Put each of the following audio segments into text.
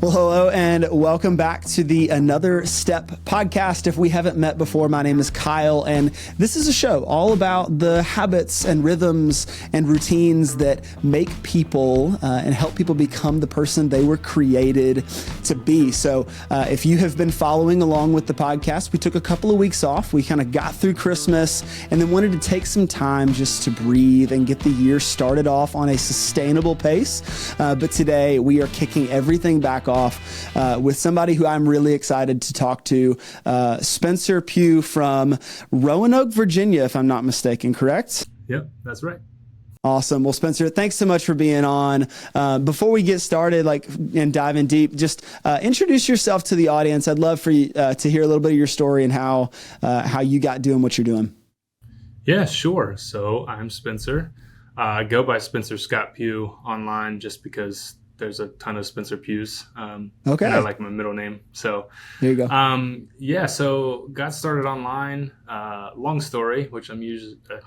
Well, hello and welcome back to the Another Step podcast. If we haven't met before, my name is Kyle, and this is a show all about the habits and rhythms and routines that make people and help people become the person they were created to be. So if you have been following along with the podcast, we took a couple of weeks off. We kind of got through Christmas and then wanted to take some time just to breathe and get the year started off on a sustainable pace. But today we are kicking everything back off with somebody who I'm really excited to talk to, Spencer Pugh from Roanoke, Virginia, if I'm not mistaken, correct? Yep, that's right. Awesome. Well, Spencer, thanks so much for being on. Before we get started, and dive in deep, just introduce yourself to the audience. I'd love for you to hear a little bit of your story and how you got doing what you're doing. Yeah, sure. So I'm Spencer. I go by Spencer Scott Pugh online just because there's a ton of Spencer Pughs. Okay. And I like my middle name. So there you go. So got started online. Long story, which I'm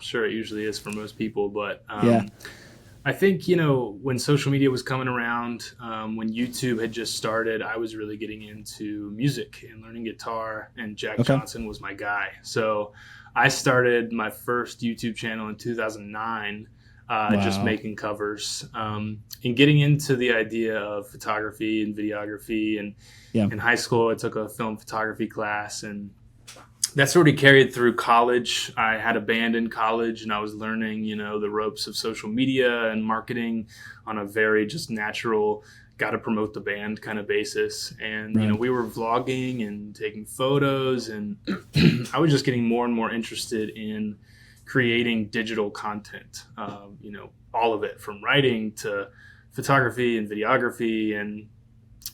sure it usually is for most people, but I think, when social media was coming around, when YouTube had just started, I was really getting into music and learning guitar, and Jack Johnson was my guy. So I started my first YouTube channel in 2009. Just making covers and getting into the idea of photography and videography. And in high school, I took a film photography class, and that sort of carried through college. I had a band in college, and I was learning, the ropes of social media and marketing on a very just natural, got to promote the band kind of basis. And, we were vlogging and taking photos, and I was just getting more and more interested in creating digital content, all of it from writing to photography and videography. And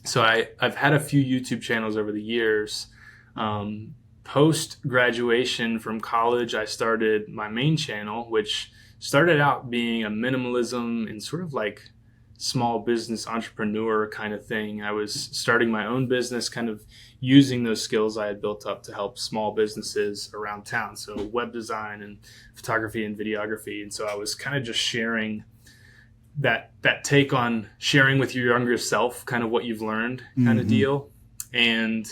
so I've had a few YouTube channels over the years. Post graduation from college, I started my main channel, which started out being a minimalism and sort of like small business entrepreneur kind of thing. I was starting my own business, kind of using those skills I had built up to help small businesses around town. So web design and photography and videography. And so I was kind of just sharing that take on sharing with your younger self, kind of what you've learned kind of deal. And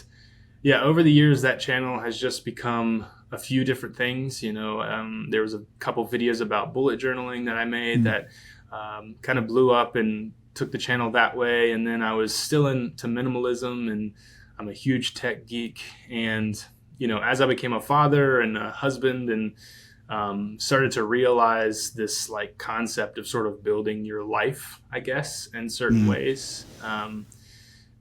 over the years, that channel has just become a few different things. There was a couple videos about bullet journaling that I made that kind of blew up and took the channel that way. And then I was still into minimalism, and I'm a huge tech geek. And, as I became a father and a husband and started to realize this concept of sort of building your life, I guess, in certain ways,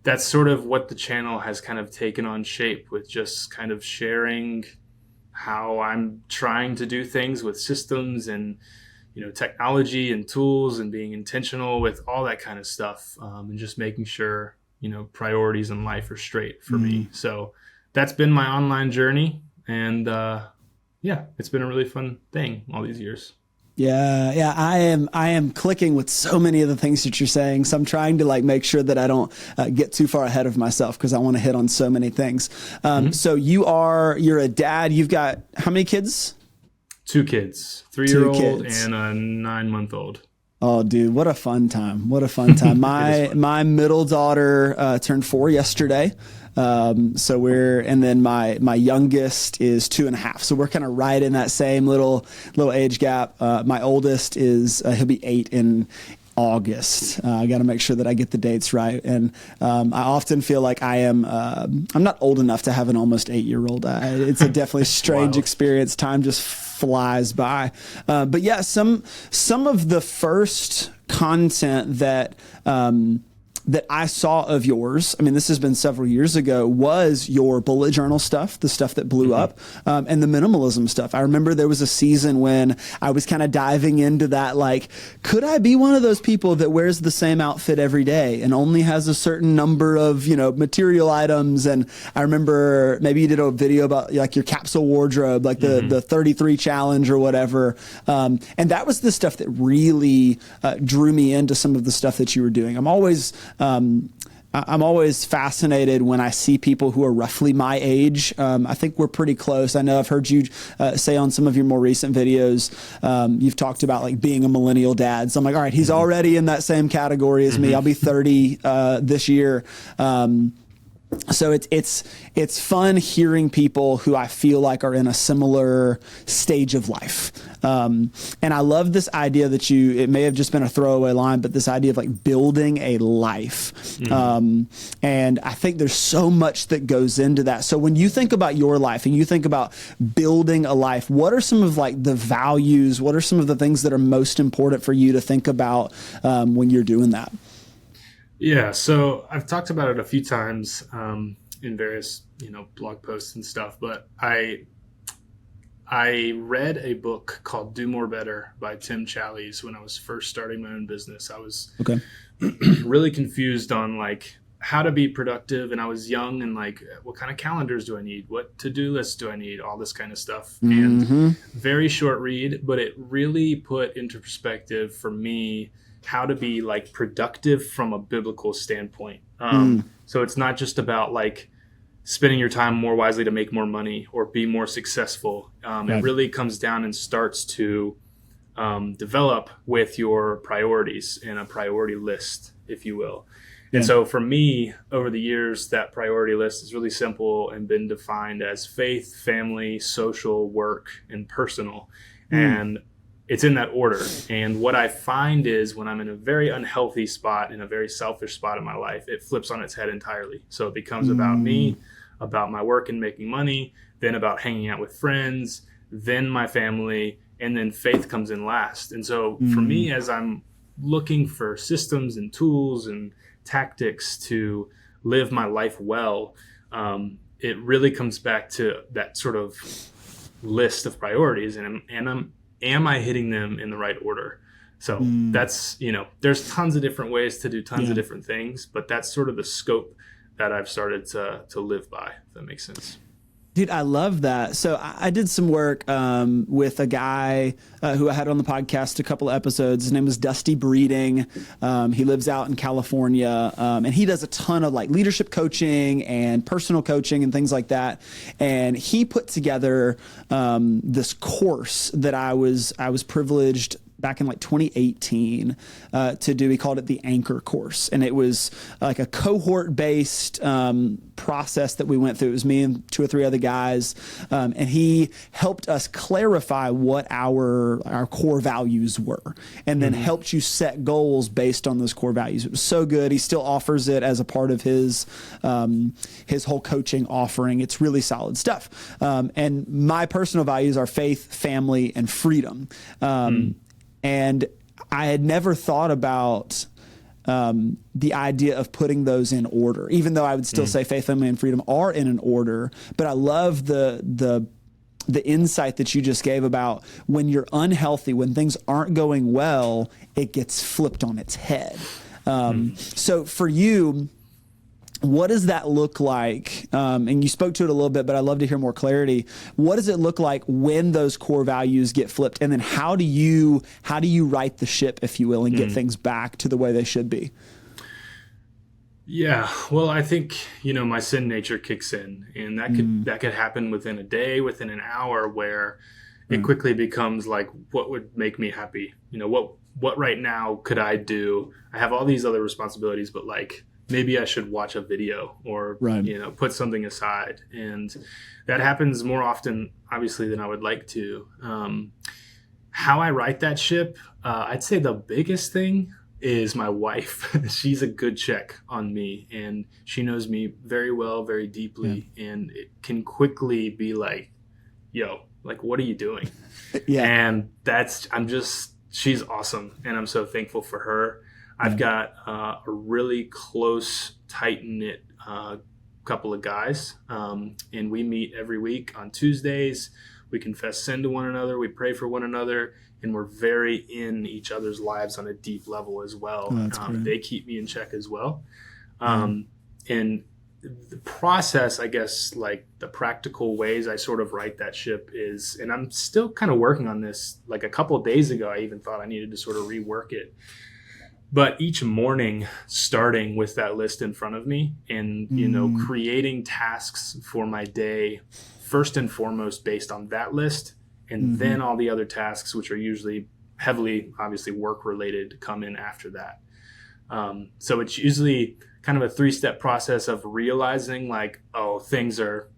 that's sort of what the channel has kind of taken on shape, with just kind of sharing how I'm trying to do things with systems and technology and tools, and being intentional with all that kind of stuff, and just making sure, priorities in life are straight for me. So that's been my online journey. And it's been a really fun thing all these years. Yeah. I am clicking with so many of the things that you're saying. So I'm trying to make sure that I don't get too far ahead of myself, because I want to hit on so many things. So you're a dad. You've got how many kids? 2 kids, 3-year-old and a 9-month-old. Oh, dude, what a fun time. What a fun time. My middle daughter turned 4 yesterday. And then my youngest is 2.5. So we're kind of right in that same little age gap. My oldest he'll be 8 in August. I got to make sure that I get the dates right. And I often feel like I'm not old enough to have an almost 8-year-old. It's a definitely strange experience. Time just flies by. But yeah, some of the first content that I saw of yours, I mean, this has been several years ago, was your bullet journal stuff, the stuff that blew up, and the minimalism stuff. I remember there was a season when I was kind of diving into that, could I be one of those people that wears the same outfit every day and only has a certain number of, material items? And I remember maybe you did a video about your capsule wardrobe, the 33 challenge or whatever. And that was the stuff that really drew me into some of the stuff that you were doing. I'm always I'm always fascinated when I see people who are roughly my age. I think we're pretty close. I know I've heard you say on some of your more recent videos, you've talked about like being a millennial dad. So I'm like, all right, he's already in that same category as me. I'll be 30 this year. So it's fun hearing people who I feel like are in a similar stage of life. And I love this idea that it may have just been a throwaway line, but this idea of like building a life. And I think there's so much that goes into that. So when you think about your life and you think about building a life, what are some of like the values? What are some of the things that are most important for you to think about when you're doing that? Yeah, so I've talked about it a few times in various, blog posts and stuff, but I read a book called Do More Better by Tim Challies when I was first starting my own business. I was really confused on like how to be productive, and I was young and like, what kind of calendars do I need? What to-do lists do I need? All this kind of stuff. And very short read, but it really put into perspective for me how to be like productive from a biblical standpoint. So it's not just about like spending your time more wisely to make more money or be more successful. It really comes down and starts to develop with your priorities and a priority list, if you will. And so for me, over the years, that priority list is really simple and been defined as faith, family, social, work, and personal. And it's in that order. And what I find is when I'm in a very unhealthy spot, in a very selfish spot in my life, it flips on its head entirely. So it becomes about me, about my work and making money, then about hanging out with friends, then my family, and then faith comes in last. And so for me, as I'm looking for systems and tools and tactics to live my life well, it really comes back to that sort of list of priorities. And am I hitting them in the right order? So that's, there's tons of different ways to do tons of different things, but that's sort of the scope that I've started to live by, if that makes sense. Dude, I love that. So I did some work with a guy who I had on the podcast a couple of episodes. His name was Dusty Breeding. He lives out in California, and he does a ton of like leadership coaching and personal coaching and things like that. And he put together this course that I was privileged back in like 2018 to do. He called it the Anchor course. And it was like a cohort based process that we went through. It was me and 2 or 3 other guys. And he helped us clarify what our core values were, and then helped you set goals based on those core values. It was so good. He still offers it as a part of his whole coaching offering. It's really solid stuff. And my personal values are faith, family, and freedom. And I had never thought about the idea of putting those in order, even though I would still say faith, family, and freedom are in an order. But I love the insight that you just gave about when you're unhealthy, when things aren't going well, it gets flipped on its head. So for you, what does that look like? And you spoke to it a little bit, but I'd love to hear more clarity. What does it look like when those core values get flipped? And then how do you right the ship, if you will, and get things back to the way they should be? Yeah, well, I think, my sin nature kicks in, and that could happen within a day, within an hour, where it quickly becomes like, what would make me happy? What right now could I do? I have all these other responsibilities, but like, maybe I should watch a video or, put something aside. And that happens more often, obviously, than I would like to. How I right that ship, I'd say the biggest thing is my wife. She's a good check on me, and she knows me very well, very deeply. And it can quickly be like, yo, like, what are you doing? And she's awesome. And I'm so thankful for her. I've got a really close, tight-knit couple of guys, and we meet every week on Tuesdays. We confess sin to one another. We pray for one another, and we're very in each other's lives on a deep level as well. They keep me in check as well. And the process, I guess, like the practical ways I sort of right that ship is, and I'm still kind of working on this. Like a couple of days ago, I even thought I needed to sort of rework it. But each morning, starting with that list in front of me and, creating tasks for my day, first and foremost, based on that list. And then all the other tasks, which are usually heavily, obviously, work related, come in after that. So it's usually kind of a 3-step process of realizing like, oh, things are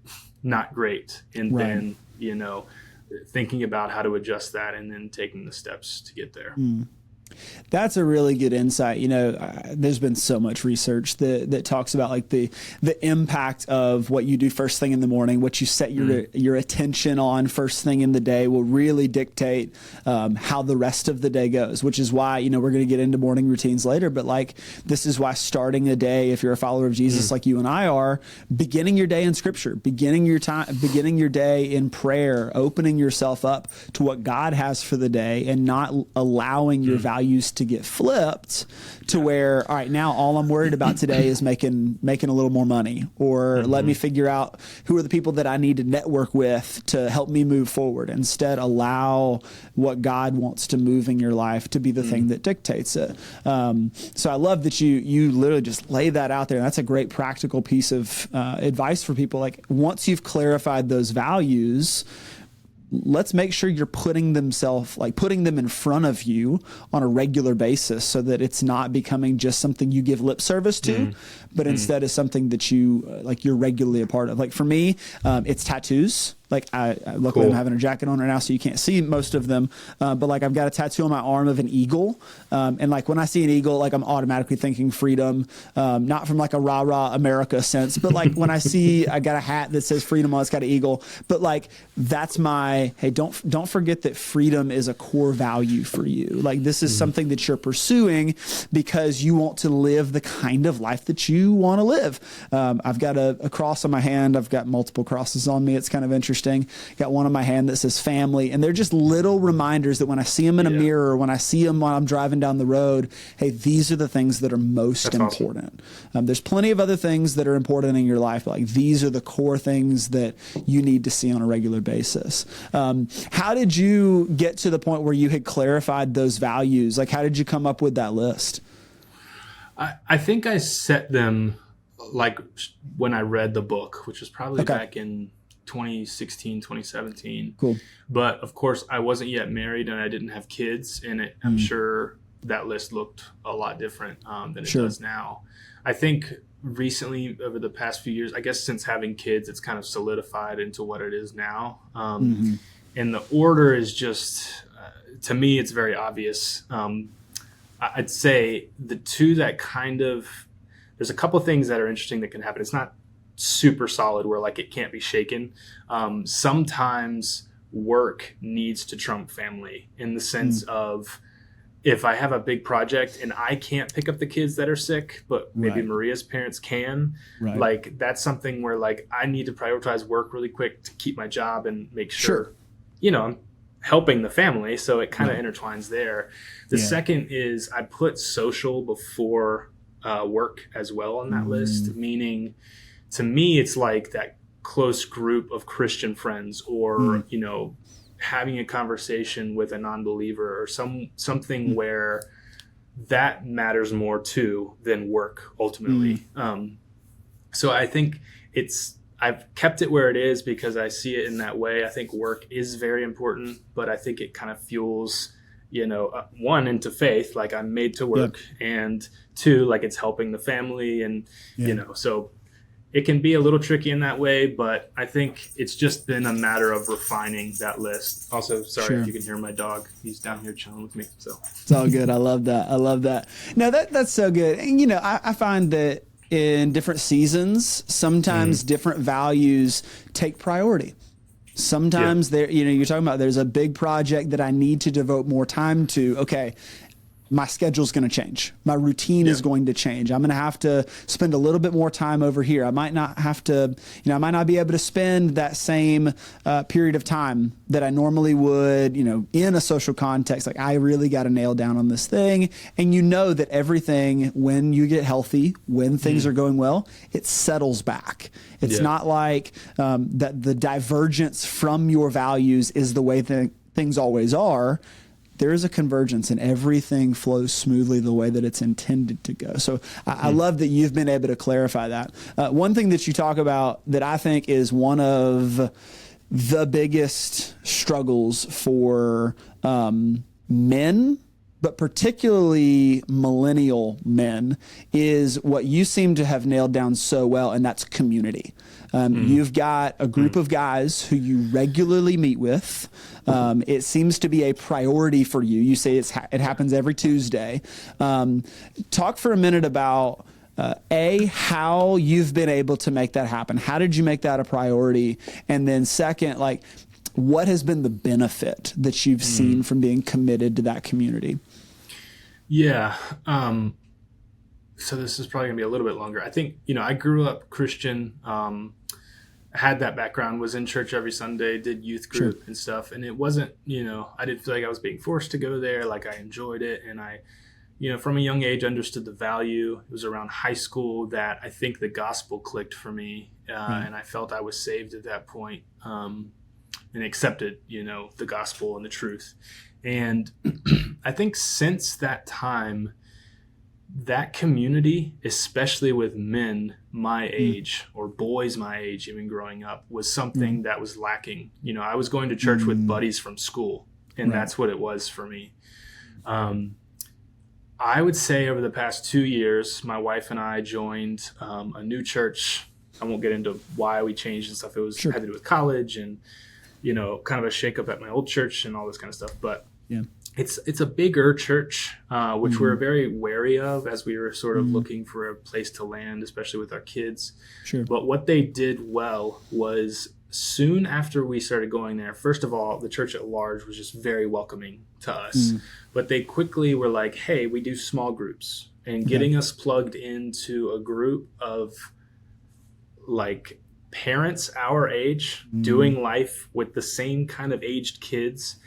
not great. And then, thinking about how to adjust that and then taking the steps to get there. That's a really good insight. There's been so much research that talks about like the impact of what you do first thing in the morning, what you set your attention on first thing in the day will really dictate how the rest of the day goes, which is why, we're going to get into morning routines later. But like, this is why starting a day, if you're a follower of Jesus, like you and I are, beginning your day in scripture, beginning your day in prayer, opening yourself up to what God has for the day and not allowing your values to get flipped to where, all right, now all I'm worried about today is making a little more money, or let me figure out who are the people that I need to network with to help me move forward. Instead, allow what God wants to move in your life to be the thing that dictates it. So I love that you literally just lay that out there. That's a great practical piece of advice for people. Like, once you've clarified those values, let's make sure you're putting them in front of you on a regular basis so that it's not becoming just something you give lip service to, but instead is something that you're regularly a part of. Like for me, it's tattoos. Like luckily I'm having a jacket on right now, so you can't see most of them. But like I've got a tattoo on my arm of an eagle. And like when I see an eagle, like I'm automatically thinking freedom, not from like a rah rah America sense, but like when I got a hat that says freedom on, it's got an eagle, but like that's hey, don't forget that freedom is a core value for you. Like this is something that you're pursuing because you want to live the kind of life that you want to live. I've got a cross on my hand. I've got multiple crosses on me. It's kind of interesting. Got one on my hand that says family, and they're just little reminders that when I see them in a mirror, or when I see them while I'm driving down the road, hey, these are the things that are most important. Awesome. There's plenty of other things that are important in your life, but like these are the core things that you need to see on a regular basis. How did you get to the point where you had clarified those values? Like, how did you come up with that list? I think I set them like when I read the book, which was probably back in 2016, 2017. Cool. But of course I wasn't yet married and I didn't have kids, and I'm sure that list looked a lot different than it does now. I think recently, over the past few years, I guess since having kids, it's kind of solidified into what it is now. And the order is just, to me, it's very obvious. I'd say the two that there's a couple things that are interesting that can happen. It's not super solid where like it can't be shaken. Sometimes work needs to trump family, in the sense of, if I have a big project and I can't pick up the kids that are sick, but maybe Maria's parents can, like that's something where like I need to prioritize work really quick to keep my job and make sure, I'm helping the family. So it kind of intertwines there. The second is I put social before work as well on that list, meaning to me, it's like that close group of Christian friends, or, having a conversation with a non-believer, or something where that matters more too than work ultimately. So I think I've kept it where it is because I see it in that way. I think work is very important, but I think it kind of fuels, one, into faith, like I'm made to work, and two, like it's helping the family, and, so it can be a little tricky in that way, but I think it's just been a matter of refining that list. Also, sorry if you can hear my dog. He's down here chilling with me. So it's all good. I love that. No, that's so good. And, I find that in different seasons, sometimes different values take priority. Sometimes you're talking about there's a big project that I need to devote more time to. Okay, my schedule's going to change. My routine is going to change. I'm going to have to spend a little bit more time over here. I might not have to, I might not be able to spend that same period of time that I normally would, in a social context. Like I really got to nail down on this thing. And that everything, when you get healthy, when things are going well, it settles back. It's not like that the divergence from your values is the way things always are. there is a convergence and everything flows smoothly the way that it's intended to go. So I love that you've been able to clarify that. One thing that you talk about that I think is one of the biggest struggles for men, but particularly millennial men, is what you seem to have nailed down so well, and that's community. You've got a group of guys who you regularly meet with. It seems to be a priority for you. You say it happens every Tuesday. Talk for a minute about how you've been able to make that happen. How did you make that a priority? And then second, like, what has been the benefit that you've seen from being committed to that community? Yeah. So this is probably gonna be a little bit longer. I think, I grew up Christian, had that background, was in church every Sunday, did youth group and stuff. And it wasn't, I didn't feel like I was being forced to go there. Like, I enjoyed it. And I, from a young age, understood the value. It was around high school that I think the gospel clicked for me. And I felt I was saved at that point, and accepted, the gospel and the truth. And I think since that time, that community, especially with men my age or boys my age, even growing up, was something that was lacking. I was going to church with buddies from school, and that's what it was for me. I would say over the past 2 years, my wife and I joined a new church. I won't get into why we changed and stuff. It was had to do with college and, kind of a shakeup at my old church and all this kind of stuff. But it's a bigger church, which we're very wary of as we were sort of looking for a place to land, especially with our kids. But what they did well was soon after we started going there, first of all, the church at large was just very welcoming to us. But they quickly were like, hey, we do small groups. And getting us plugged into a group of like parents our age doing life with the same kind of aged kids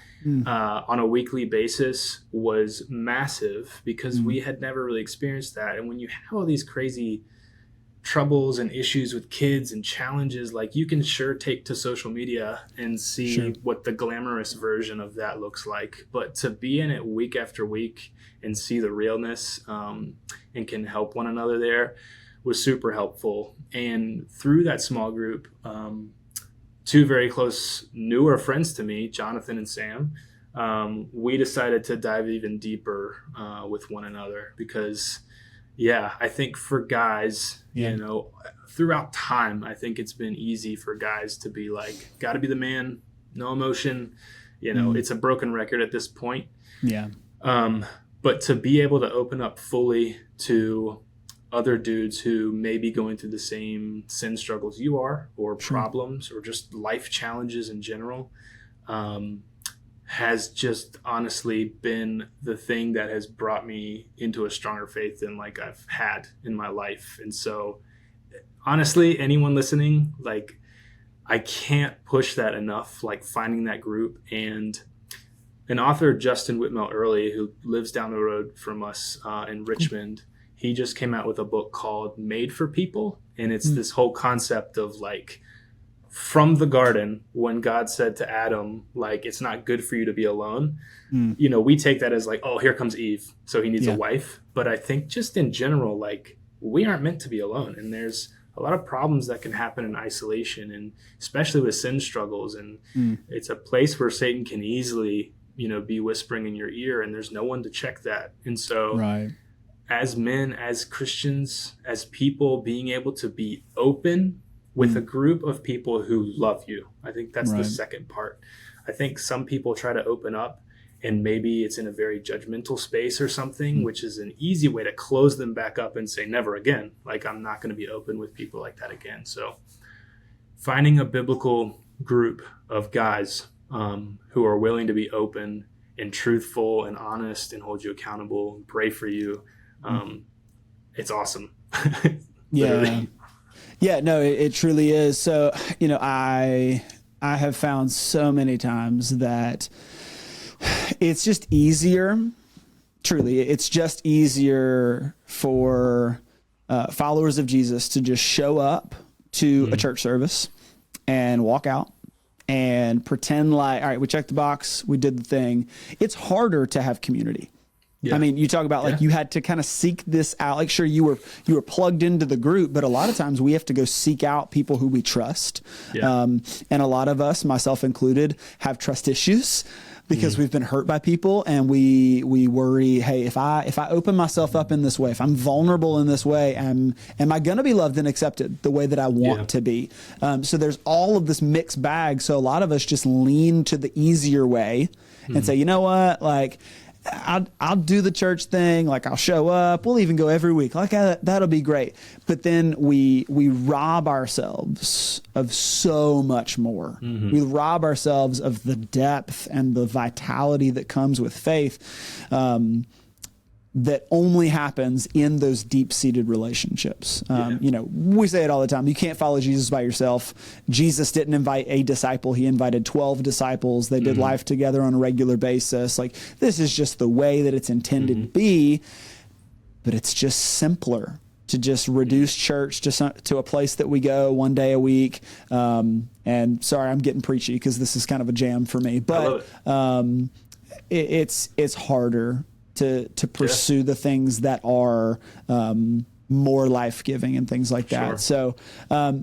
on a weekly basis was massive, because we had never really experienced that. And when you have all these crazy troubles and issues with kids and challenges, like, you can sure take to social media and see what the glamorous version of that looks like. But to be in it week after week and see the realness and can help one another there was super helpful. And through that small group, two very close newer friends to me, Jonathan and Sam, we decided to dive even deeper with one another, because I think for guys, throughout time, I think it's been easy for guys to be like, gotta be the man, no emotion, it's a broken record at this point. But to be able to open up fully to other dudes who may be going through the same sin struggles you are, or problems, or just life challenges in general, has just honestly been the thing that has brought me into a stronger faith than like I've had in my life. And so honestly, anyone listening, like, I can't push that enough, like finding that group. And an author, Justin Whitmel Early, who lives down the road from us in Richmond, he just came out with a book called Made for People. And it's this whole concept of like, from the garden, when God said to Adam, like, it's not good for you to be alone, we take that as like, oh, here comes Eve, so he needs a wife. But I think just in general, like, we aren't meant to be alone. And there's a lot of problems that can happen in isolation, and especially with sin struggles. And it's a place where Satan can easily, be whispering in your ear, and there's no one to check that. And so as men, as Christians, as people, being able to be open with a group of people who love you. I think that's the second part. I think some people try to open up, and maybe it's in a very judgmental space or something, which is an easy way to close them back up and say, never again. Like, I'm not going to be open with people like that again. So finding a biblical group of guys who are willing to be open and truthful and honest and hold you accountable and pray for you, it's awesome. Yeah, no, it truly is. So, I have found so many times that it's just easier, truly, it's just easier for followers of Jesus to just show up to a church service and walk out and pretend like, all right, we checked the box, we did the thing. It's harder to have community. Yeah. I mean, you talk about like you had to kind of seek this out. Like, sure, you were plugged into the group, but a lot of times we have to go seek out people who we trust. Yeah. And a lot of us, myself included, have trust issues because we've been hurt by people, and we worry, hey, if I open myself up in this way, if I'm vulnerable in this way, am I going to be loved and accepted the way that I want to be? So there's all of this mixed bag. So a lot of us just lean to the easier way and say, you know what, like, I'll do the church thing. Like, I'll show up. We'll even go every week. Like, that'll be great. But then we rob ourselves of so much more. We rob ourselves of the depth and the vitality that comes with faith. That only happens in those deep-seated relationships. You know, we say it all the time. You can't follow Jesus by yourself. Jesus didn't invite a disciple. He invited 12 disciples. They did life together on a regular basis. Like, this is just the way that it's intended to be, but it's just simpler to just reduce church to a place that we go one day a week. And sorry, I'm getting preachy because this is kind of a jam for me, but it's harder to pursue the things that are more life-giving and things like that. Sure.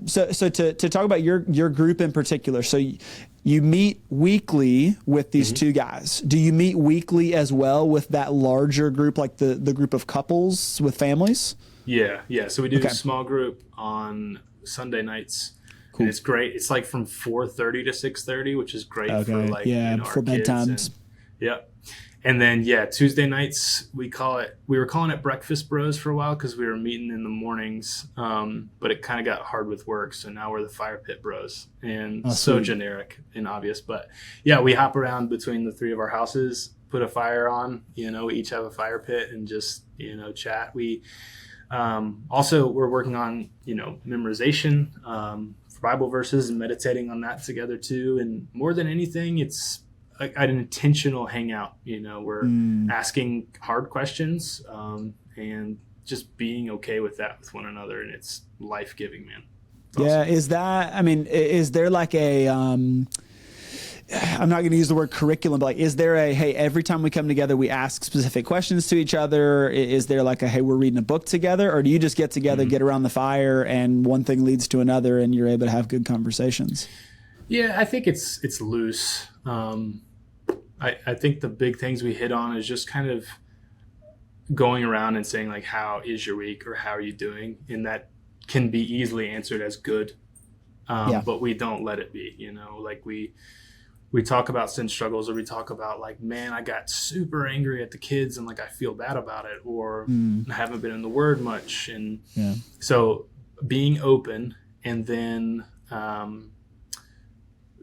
So to talk about your group in particular, so you meet weekly with these two guys. Do you meet weekly as well with that larger group, like the group of couples with families? Yeah. So we do a small group on Sunday nights. Cool. And it's great. It's like from 4:30 to 6:30, which is great for like before bedtimes. And then, Tuesday nights, we were calling it Breakfast Bros for a while because we were meeting in the mornings, but it kind of got hard with work. So now we're the Fire Pit Bros, and so generic and obvious. But we hop around between the three of our houses, put a fire on, we each have a fire pit and just, chat. We also, we're working on, memorization for Bible verses and meditating on that together too. And more than anything, it's an intentional hangout. We're asking hard questions and just being okay with that with one another, and it's life-giving, man. It's awesome. Is there like a I'm not going to use the word curriculum, but like, is there hey, every time we come together, we ask specific questions to each other? Is there like hey, we're reading a book together, or do you just get together, get around the fire, and one thing leads to another, and you're able to have good conversations? Yeah, I think it's loose. I think the big things we hit on is just kind of going around and saying like, how is your week, or how are you doing? And that can be easily answered as good. But we don't let it be, like we talk about sin struggles, or we talk about like, man, I got super angry at the kids and like, I feel bad about it, or I haven't been in the Word much. And so being open, and then,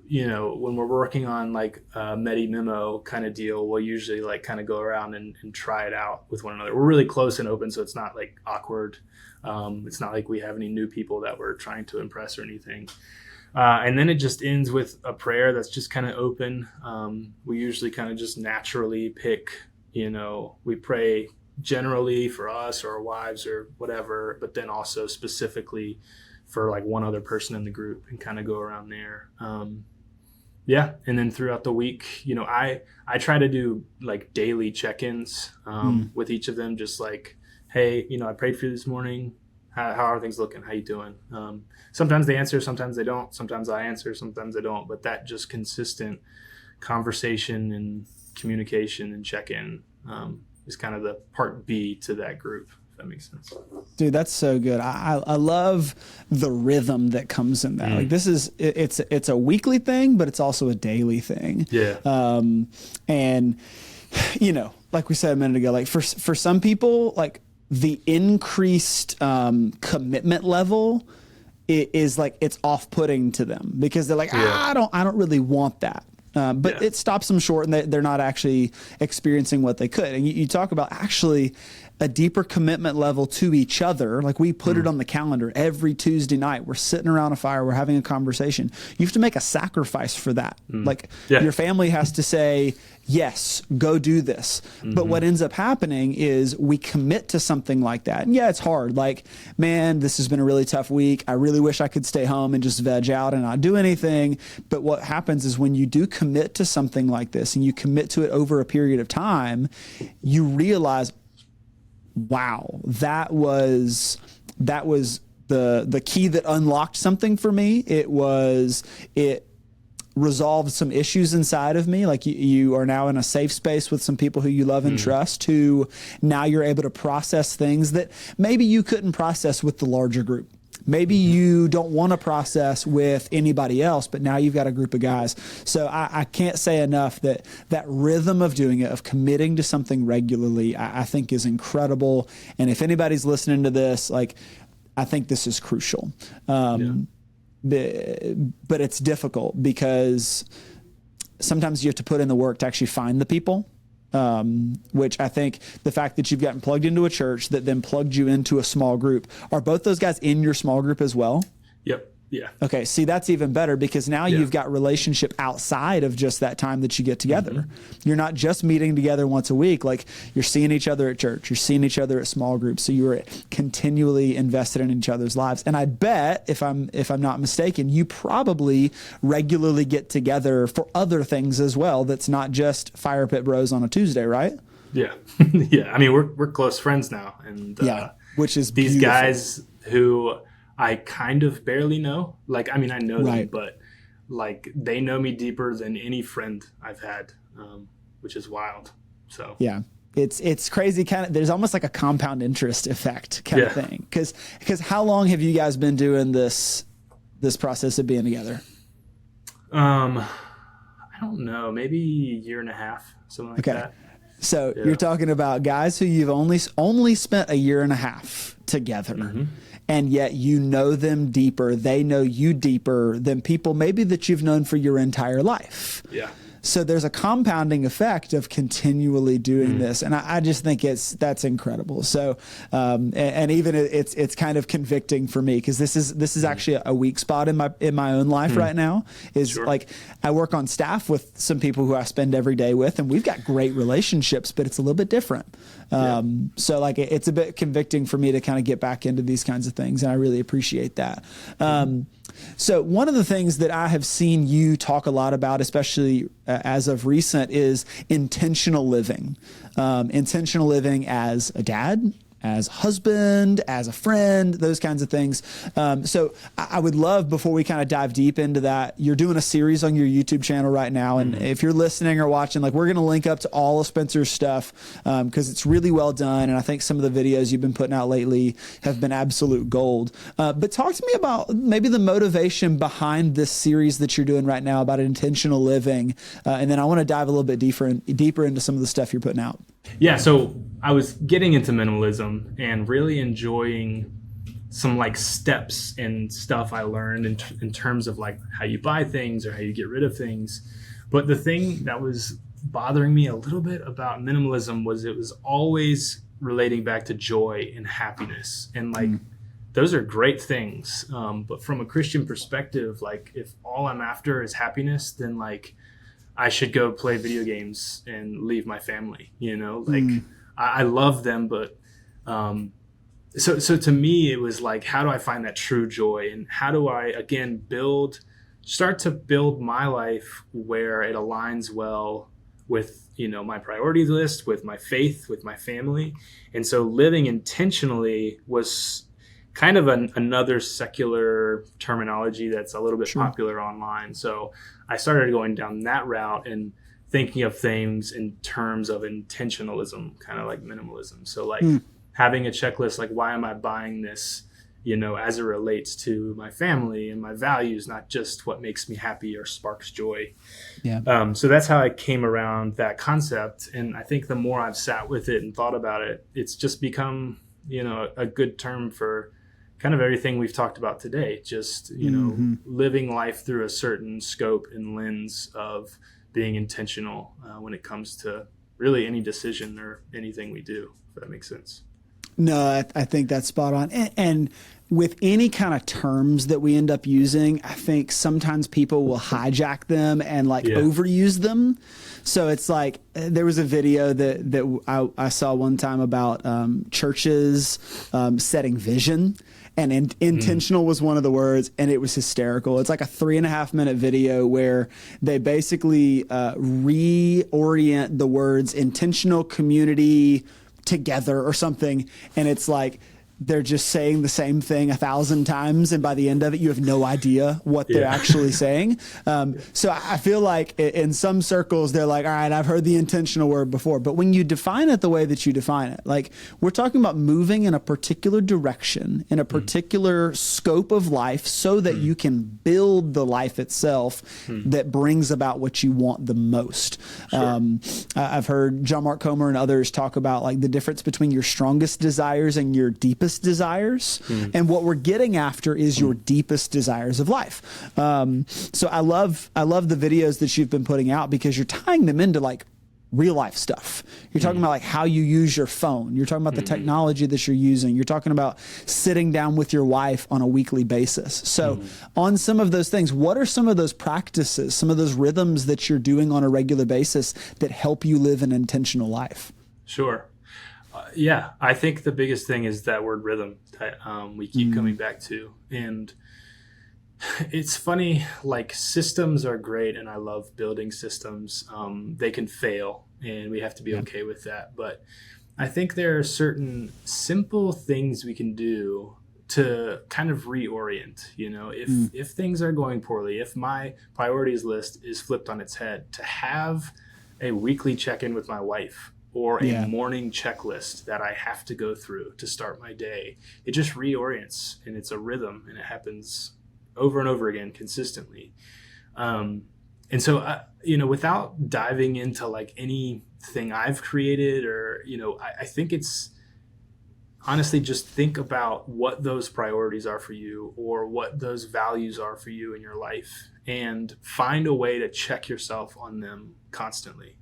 when we're working on like a Medi Memo kind of deal, we'll usually like kind of go around and try it out with one another. We're really close and open, so it's not like awkward. It's not like we have any new people that we're trying to impress or anything. And then it just ends with a prayer that's just kind of open. We usually kind of just naturally pick, we pray generally for us or our wives or whatever, but then also specifically for like one other person in the group, and kind of go around there. And then throughout the week, I try to do like daily check-ins with each of them, just like, hey, I prayed for you this morning. How are things looking? How you doing? Sometimes they answer, sometimes they don't. Sometimes I answer, sometimes they don't. But that just consistent conversation and communication and check-in is kind of the part B to that group. That makes sense. Dude, that's so good. I love the rhythm that comes in that. Like, this is, it's a weekly thing, but it's also a daily thing. Yeah. And like we said a minute ago, like for some people, like the increased commitment level is like, it's off-putting to them because they're like, I don't really want that. But it stops them short, and they're not actually experiencing what they could. And you talk about actually a deeper commitment level to each other. Like we put it on the calendar every Tuesday night. We're sitting around a fire. We're having a conversation. You have to make a sacrifice for that. Like your family has to say, yes, go do this. But what ends up happening is we commit to something like that. And yeah, it's hard. Like, man, this has been a really tough week. I really wish I could stay home and just veg out and not do anything. But what happens is when you do commit to something like this and you commit to it over a period of time, you realize, wow, that was the key that unlocked something for me. It resolved some issues inside of me. Like you are now in a safe space with some people who you love and trust, who now you're able to process things that maybe you couldn't process with the larger group. Maybe you don't want to process with anybody else, but now you've got a group of guys. So I can't say enough that rhythm of doing it, of committing to something regularly, I think is incredible. And if anybody's listening to this, like, I think this is crucial. But it's difficult because sometimes you have to put in the work to actually find the people, which I think the fact that you've gotten plugged into a church that then plugged you into a small group. Are both those guys in your small group as well? Yep. Yeah. Okay. See, that's even better because now you've got relationship outside of just that time that you get together. You're not just meeting together once a week. Like you're seeing each other at church, you're seeing each other at small groups. So you're continually invested in each other's lives. And I bet if I'm not mistaken, you probably regularly get together for other things as well. That's not just Fire Pit Bros on a Tuesday, right? Yeah. Yeah. I mean, we're close friends now. And which is these beautiful. guys who I kind of barely know. Like, I mean, I know them, but like they know me deeper than any friend I've had, which is wild. So yeah, it's crazy. Kind of, there's almost like a compound interest effect kind of thing. Because how long have you guys been doing this process of being together? I don't know, maybe a year and a half, something like that. So you're talking about guys who you've only spent a year and a half together. And yet you know them deeper. They know you deeper than people maybe that you've known for your entire life. Yeah. So there's a compounding effect of continually doing this. And I just think that's incredible. So, and even it's kind of convicting for me because this is actually a weak spot in my own life right now is like I work on staff with some people who I spend every day with and we've got great relationships, but it's a little bit different. So like it's a bit convicting for me to kind of get back into these kinds of things. And I really appreciate that. So one of the things that I have seen you talk a lot about, especially as of recent, is intentional living. Intentional living as a dad, as a husband, as a friend, those kinds of things. So I would love, before we kind of dive deep into that, you're doing a series on your YouTube channel right now. And if you're listening or watching, like we're going to link up to all of Spencer's stuff because it's really well done. And I think some of the videos you've been putting out lately have been absolute gold. But talk to me about maybe the motivation behind this series that you're doing right now about intentional living. And then I want to dive a little bit deeper into some of the stuff you're putting out. Yeah, so I was getting into minimalism and really enjoying some like steps and stuff I learned in terms of like how you buy things or how you get rid of things. But the thing that was bothering me a little bit about minimalism was it was always relating back to joy and happiness. And like those are great things. But from a Christian perspective, like if all I'm after is happiness, then like I should go play video games and leave my family, you know, like I love them. But so to me, it was like, how do I find that true joy? And how do I, again, start to build my life where it aligns well with, you know, my priorities list, with my faith, with my family. And so living intentionally was kind of another secular terminology that's a little bit popular online. So I started going down that route and thinking of things in terms of intentionalism, kind of like minimalism. So like having a checklist, like why am I buying this, you know, as it relates to my family and my values, not just what makes me happy or sparks joy. Yeah. So that's how I came around that concept. And I think the more I've sat with it and thought about it, it's just become, you know, a good term for kind of everything we've talked about today. Just, you know, living life through a certain scope and lens of being intentional when it comes to really any decision or anything we do, if that makes sense. No, I think that's spot on. And with any kind of terms that we end up using, I think sometimes people will hijack them and overuse them. So it's like there was a video that I saw one time about churches setting vision. And intentional was one of the words, and it was hysterical. It's like a 3.5-minute video where they basically reorient the words intentional, community, together or something. And it's like they're just saying the same thing 1,000 times. And by the end of it, you have no idea what they're actually saying. So I feel like in some circles, they're like, all right, I've heard the intentional word before. But when you define it the way that you define it, like we're talking about moving in a particular direction, in a particular scope of life so that you can build the life itself that brings about what you want the most. Sure. I've heard John Mark Comer and others talk about like the difference between your strongest desires and your deepest desires. And what we're getting after is your deepest desires of life. So I love the videos that you've been putting out because you're tying them into like real life stuff. You're talking about like how you use your phone. You're talking about the technology that you're using. You're talking about sitting down with your wife on a weekly basis. So on some of those things, what are some of those practices, some of those rhythms that you're doing on a regular basis that help you live an intentional life? Sure. Yeah, I think the biggest thing is that word rhythm that we keep coming back to. And it's funny, like systems are great and I love building systems. They can fail and we have to be okay with that. But I think there are certain simple things we can do to kind of reorient, you know, if things are going poorly, if my priorities list is flipped on its head, to have a weekly check-in with my wife or a morning checklist that I have to go through to start my day. It just reorients and it's a rhythm and it happens over and over again consistently. And so, without diving into like anything I've created or, I think it's honestly just think about what those priorities are for you or what those values are for you in your life and find a way to check yourself on them constantly.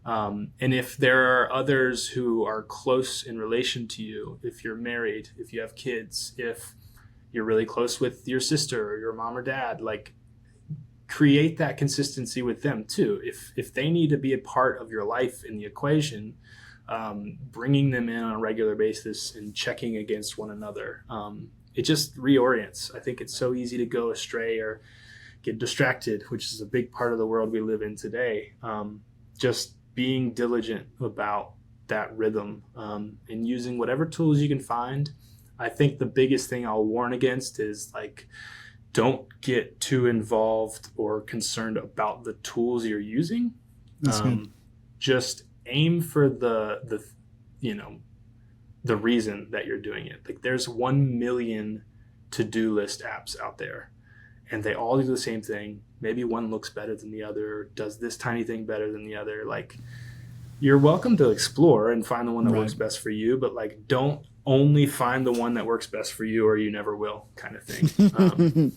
And if there are others who are close in relation to you, if you're married, if you have kids, if you're really close with your sister or your mom or dad, like create that consistency with them too. If they need to be a part of your life in the equation, bringing them in on a regular basis and checking against one another, it just reorients. I think it's so easy to go astray or get distracted, which is a big part of the world we live in today. Just being diligent about that rhythm and using whatever tools you can find. I think the biggest thing I'll warn against is like, don't get too involved or concerned about the tools you're using. Just aim for the reason that you're doing it. Like there's 1 million to-do list apps out there and they all do the same thing. Maybe one looks better than the other, does this tiny thing better than the other. Like you're welcome to explore and find the one that works best for you, but like don't only find the one that works best for you or you never will kind of thing.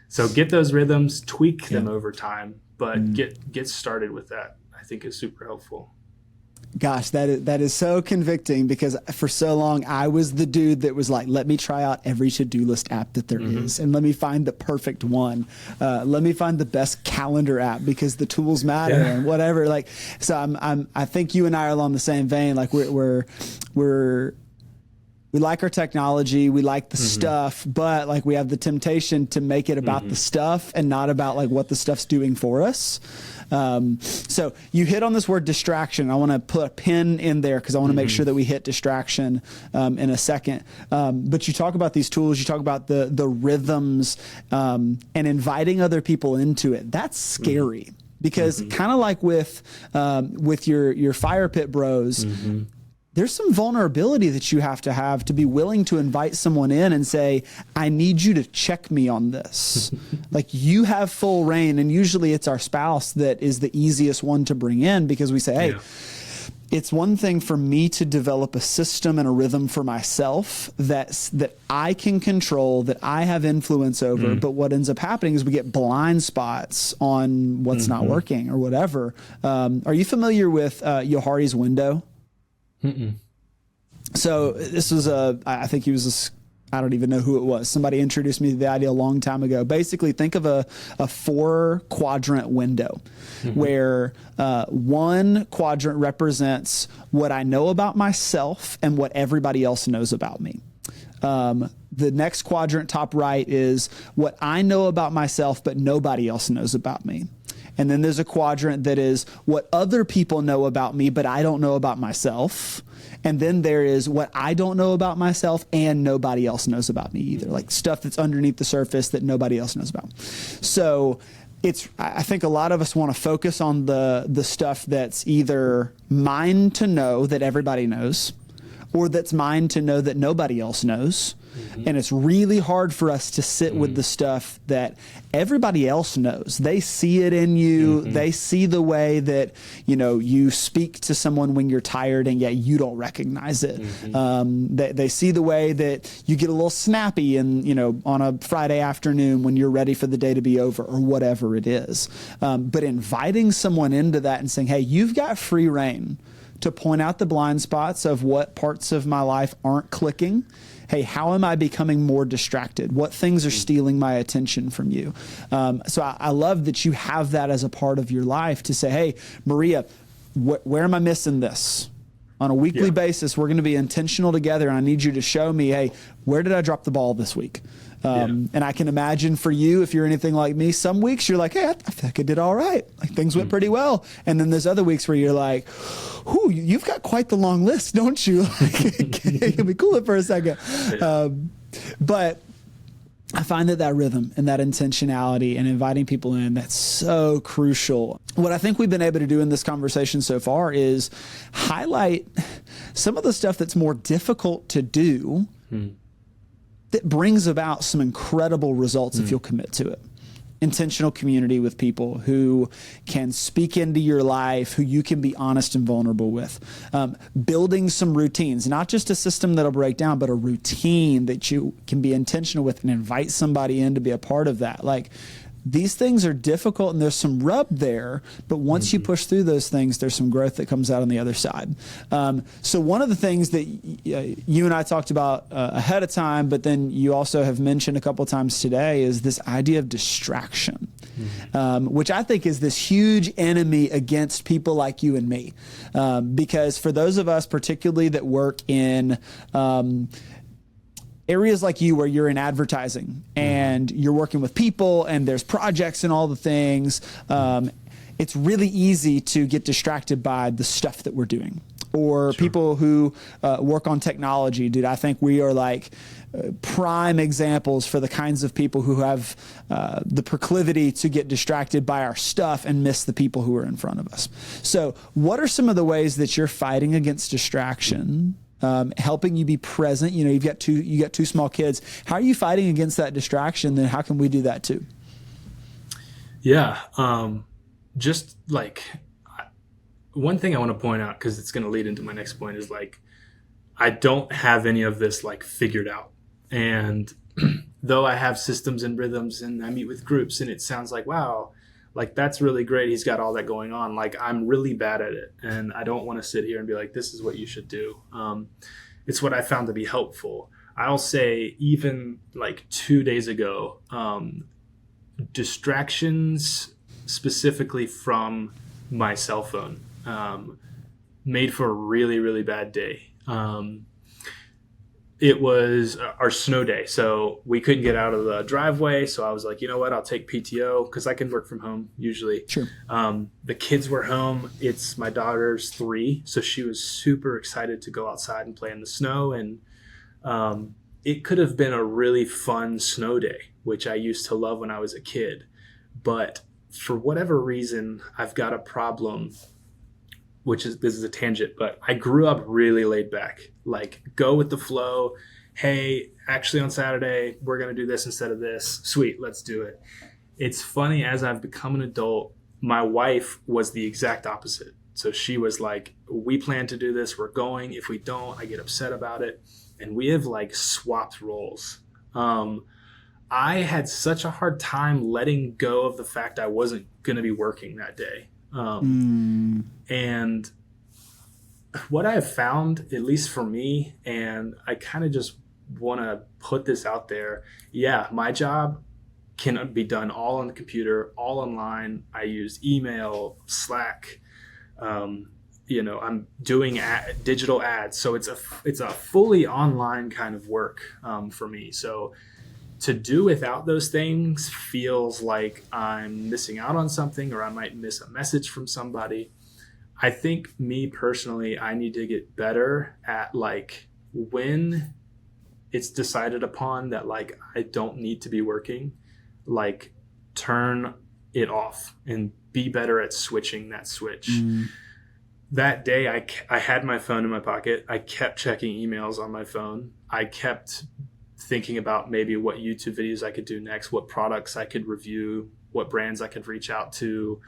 So get those rhythms, tweak them over time, but get started with that. I think is super helpful. Gosh, that is so convicting because for so long I was the dude that was like, let me try out every to-do list app that there is and let me find the perfect one. Let me find the best calendar app because the tools matter and whatever. Like, so I think you and I are along the same vein. Like we like our technology, we like the stuff, but like we have the temptation to make it about the stuff and not about like what the stuff's doing for us. So you hit on this word distraction. I want to put a pin in there because I want to make sure that we hit distraction in a second. But you talk about these tools, you talk about the rhythms and inviting other people into it. That's scary because kind of like with your fire pit bros, there's some vulnerability that you have to be willing to invite someone in and say, I need you to check me on this. Like you have full reign. And usually it's our spouse that is the easiest one to bring in because we say, hey, it's one thing for me to develop a system and a rhythm for myself that I can control, that I have influence over. But what ends up happening is we get blind spots on what's not working or whatever. Are you familiar with Johari's window? So this was I think he was I don't even know who it was. Somebody introduced me to the idea a long time ago. Basically, think of a 4-quadrant window where one quadrant represents what I know about myself and what everybody else knows about me. The next quadrant, top right, is what I know about myself, but nobody else knows about me. And then there's a quadrant that is what other people know about me, but I don't know about myself. And then there is what I don't know about myself and nobody else knows about me either, like stuff that's underneath the surface that nobody else knows about. So I think a lot of us want to focus on the stuff that's either mine to know that everybody knows, or that's mine to know that nobody else knows. And it's really hard for us to sit with the stuff that everybody else knows. They see it in you. They see the way that, you speak to someone when you're tired and yet you don't recognize it. They see the way that you get a little snappy and, on a Friday afternoon when you're ready for the day to be over or whatever it is. But inviting someone into that and saying, hey, you've got free reign to point out the blind spots of what parts of my life aren't clicking. Hey, how am I becoming more distracted? What things are stealing my attention from you? So I love that you have that as a part of your life to say, hey, Maria, where am I missing this? On a weekly basis, we're going to be intentional together, and I need you to show me, hey, where did I drop the ball this week? And I can imagine for you, if you're anything like me, some weeks you're like, hey, I feel like I did all right. Like things went pretty well. And then there's other weeks where you're like, whoo, you've got quite the long list, don't you? Can we cool it for a second? But I find that rhythm and that intentionality and inviting people in, that's so crucial. What I think we've been able to do in this conversation so far is highlight some of the stuff that's more difficult to do that brings about some incredible results if you'll commit to it. Intentional community with people who can speak into your life, who you can be honest and vulnerable with. Building some routines, not just a system that'll break down, but a routine that you can be intentional with and invite somebody in to be a part of that. Like, these things are difficult and there's some rub there, but once you push through those things, there's some growth that comes out on the other side. So one of the things that you and I talked about ahead of time, but then you also have mentioned a couple of times today, is this idea of distraction, which I think is this huge enemy against people like you and me. Because for those of us, particularly that work in areas like you where you're in advertising and you're working with people and there's projects and all the things, it's really easy to get distracted by the stuff that we're doing. Or people who work on technology, dude, I think we are like prime examples for the kinds of people who have the proclivity to get distracted by our stuff and miss the people who are in front of us. So what are some of the ways that you're fighting against distraction? Helping you be present. You got two small kids. How are you fighting against that distraction? Then how can we do that too? Yeah. Just like one thing I want to point out, because it's going to lead into my next point, is like, I don't have any of this like figured out. And though I have systems and rhythms and I meet with groups and it sounds like, wow, like that's really great, he's got all that going on. Like, I'm really bad at it. And I don't want to sit here and be like, this is what you should do. It's what I found to be helpful. I'll say even like 2 days ago, distractions specifically from my cell phone made for a really, really bad day. It was our snow day, so we couldn't get out of the driveway. So I was like, you know what, I'll take PTO because I can work from home usually. Sure. The kids were home. It's my daughter's 3, so she was super excited to go outside and play in the snow. And it could have been a really fun snow day, which I used to love when I was a kid. But for whatever reason, I've got a problem, this is a tangent, but I grew up really laid back, like go with the flow. Hey, actually on Saturday, we're going to do this instead of this. Sweet, let's do it. It's funny, as I've become an adult, my wife was the exact opposite. So she was like, we plan to do this. We're going. If we don't, I get upset about it. And we have like swapped roles. I had such a hard time letting go of the fact I wasn't going to be working that day. And what I have found, at least for me, and I kind of just want to put this out there. Yeah, my job can be done all on the computer, all online. I use email, Slack. I'm doing digital ads. So it's a fully online kind of work for me. So to do without those things feels like I'm missing out on something, or I might miss a message from somebody. I think me personally, I need to get better at like when it's decided upon that like I don't need to be working, like turn it off and be better at switching that switch. That day I had my phone in my pocket. I kept checking emails on my phone. I kept thinking about maybe what YouTube videos I could do next, what products I could review, what brands I could reach out to,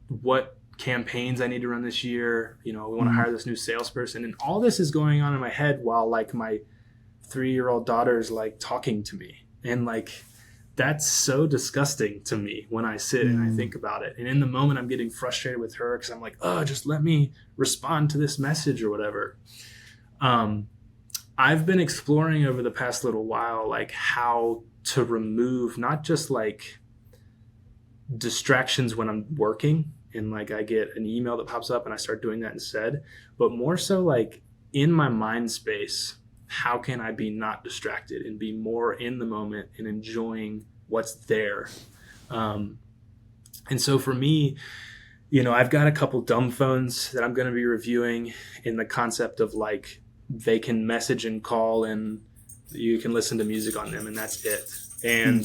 what campaigns I need to run this year. We want to hire this new salesperson. And all this is going on in my head while like my 3-year-old daughter's like talking to me. And like, that's so disgusting to me when I sit and I think about it. And in the moment I'm getting frustrated with her because I'm like, oh, just let me respond to this message or whatever. I've been exploring over the past little while, like how to remove not just like distractions when I'm working and like I get an email that pops up and I start doing that instead, but more so like in my mind space, how can I be not distracted and be more in the moment and enjoying what's there? And so for me, I've got a couple dumb phones that I'm going to be reviewing in the concept of like, they can message and call and you can listen to music on them and that's it. And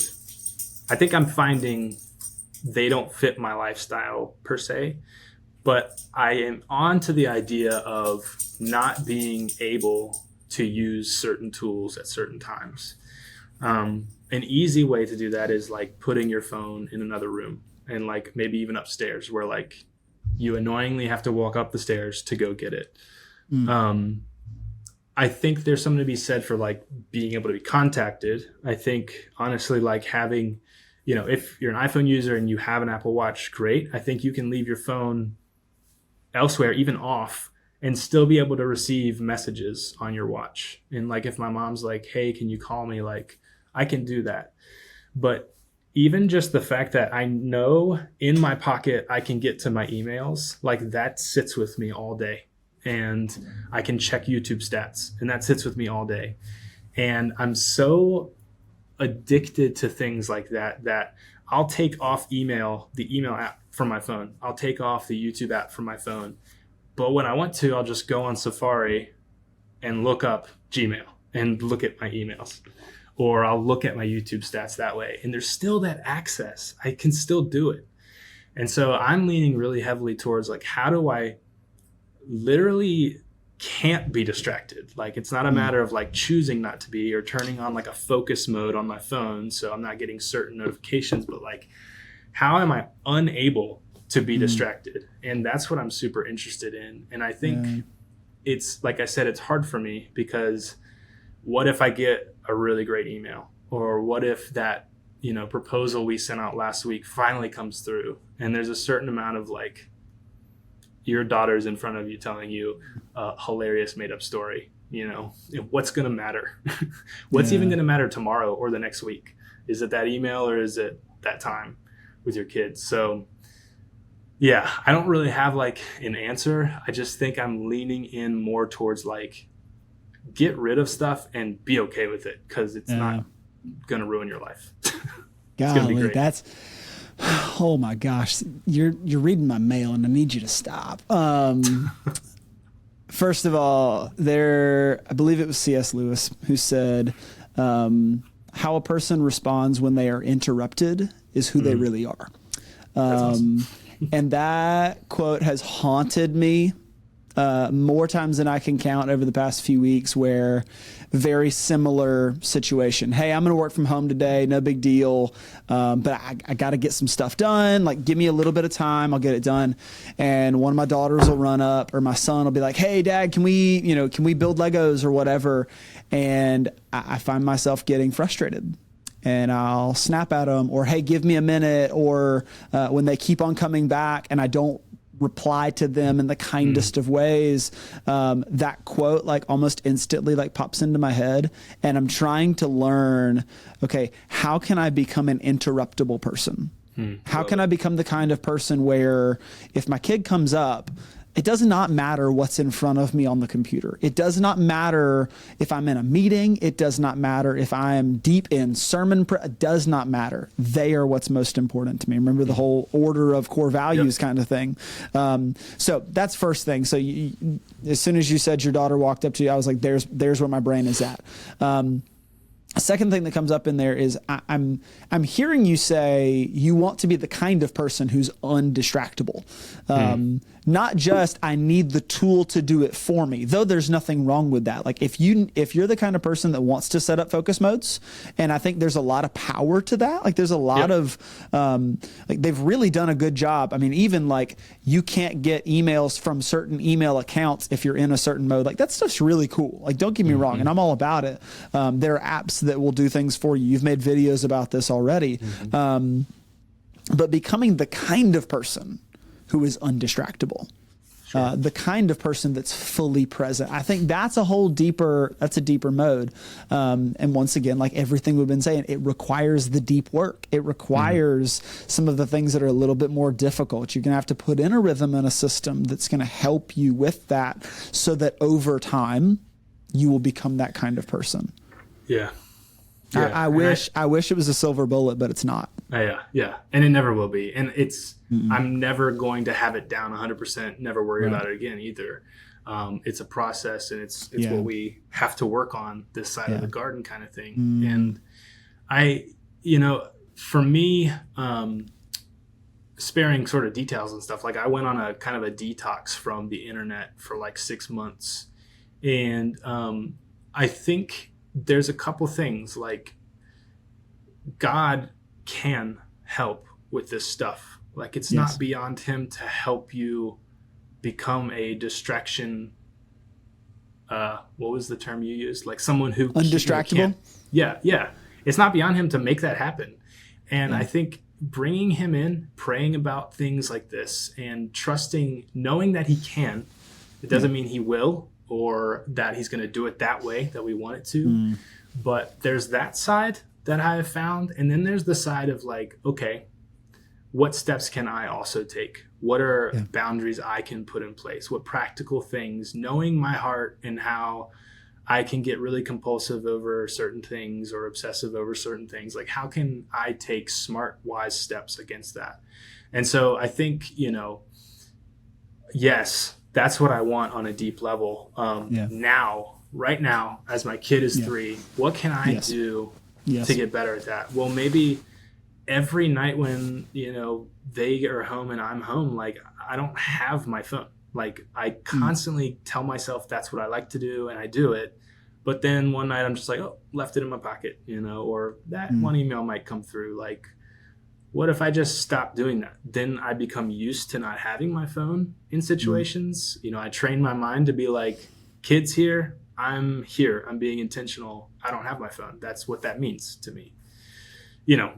I think I'm finding they don't fit my lifestyle per se, but I am on to the idea of not being able to use certain tools at certain times. An easy way to do that is like putting your phone in another room and like maybe even upstairs where like you annoyingly have to walk up the stairs to go get it. I think there's something to be said for like being able to be contacted. I think honestly, like having, if you're an iPhone user and you have an Apple Watch, great. I think you can leave your phone elsewhere, even off, and still be able to receive messages on your watch. And like, if my mom's like, hey, can you call me? Like, I can do that. But even just the fact that I know in my pocket, I can get to my emails, like that sits with me all day. And I can check YouTube stats and that sits with me all day. And I'm so addicted to things like that I'll take off the email app from my phone. I'll take off the YouTube app from my phone. But when I want to, I'll just go on Safari and look up Gmail and look at my emails. Or I'll look at my YouTube stats that way. And there's still that access. I can still do it. And so I'm leaning really heavily towards like, how do I literally can't be distracted? Like, it's not a matter of like choosing not to be or turning on like a focus mode on my phone so I'm not getting certain notifications, but like, how am I unable to be distracted? And that's what I'm super interested in. And I think it's, like I said, it's hard for me because what if I get a really great email? Or what if that, proposal we sent out last week finally comes through and there's a certain amount of like, your daughter's in front of you telling you a hilarious made up story, what's going to matter? What's even going to matter tomorrow or the next week? Is it that email or is it that time with your kids? So yeah, I don't really have like an answer. I just think I'm leaning in more towards like, get rid of stuff and be okay with it. 'Cause it's not going to ruin your life. It's going to be great. That's, oh my gosh, you're reading my mail and I need you to stop. First of all, I believe it was C.S. Lewis who said, how a person responds when they are interrupted is who they really are. Awesome. And that quote has haunted me more times than I can count over the past few weeks, where very similar situation. Hey, I'm going to work from home today. No big deal. But I got to get some stuff done. Like, give me a little bit of time. I'll get it done. And one of my daughters will run up, or my son will be like, hey, Dad, can we build Legos or whatever? And I find myself getting frustrated. And I'll snap at them, or, hey, give me a minute. Or when they keep on coming back and I don't reply to them in the kindest of ways, that quote like almost instantly like pops into my head. And I'm trying to learn, okay, how can I become an interruptible person? How can I become the kind of person where if my kid comes up, it does not matter what's in front of me on the computer. It does not matter if I'm in a meeting. It does not matter if I am deep in sermon. It does not matter. They are what's most important to me. Remember the whole order of core values kind of thing. So that's first thing. So as soon as you said your daughter walked up to you, I was like, there's where my brain is at. Second thing that comes up in there is I'm hearing you say you want to be the kind of person who's undistractable. Not just I need the tool to do it for me, though there's nothing wrong with that. Like if you're the kind of person that wants to set up focus modes, and I think there's a lot of power to that. Like there's a lot of like they've really done a good job. I mean, even like you can't get emails from certain email accounts if you're in a certain mode. Like that stuff's really cool. Like don't get me wrong, and I'm all about it. There are apps that will do things for you. You've made videos about this already. But becoming the kind of person who is undistractable, the kind of person that's fully present. I think that's a deeper mode. And once again, like everything we've been saying, it requires the deep work. It requires some of the things that are a little bit more difficult. You're going to have to put in a rhythm and a system that's going to help you with that, so that over time you will become that kind of person. Yeah. I wish it was a silver bullet, but it's not. Yeah. And it never will be. And I'm never going to have it down 100%, never worry about it again either. It's a process, and it's what we have to work on this side of the garden kind of thing. And for me, sparing sort of details and stuff, like I went on a kind of a detox from the internet for like 6 months. And I think there's a couple things, like God can help with this stuff. Like it's not beyond him to help you become a distraction. What was the term you used? Like someone who undistractable. Yeah. It's not beyond him to make that happen. And I think bringing him in, praying about things like this, and trusting, knowing that he can, it doesn't mean he will, or that he's going to do it that way that we want it to. But there's that side that I have found. And then there's the side of like, okay, what steps can I also take? What are boundaries I can put in place? What practical things, knowing my heart and how I can get really compulsive over certain things or obsessive over certain things. Like how can I take smart, wise steps against that? And so I think, yes, that's what I want on a deep level. Right now, as my kid is 3, what can I do to get better at that? Well, maybe every night when, they are home and I'm home, like I don't have my phone. Like I constantly tell myself that's what I like to do, and I do it. But then one night I'm just like, oh, left it in my pocket, or that one email might come through. Like, what if I just stop doing that? Then I become used to not having my phone in situations. I train my mind to be like, kids here, I'm here. I'm being intentional. I don't have my phone. That's what that means to me.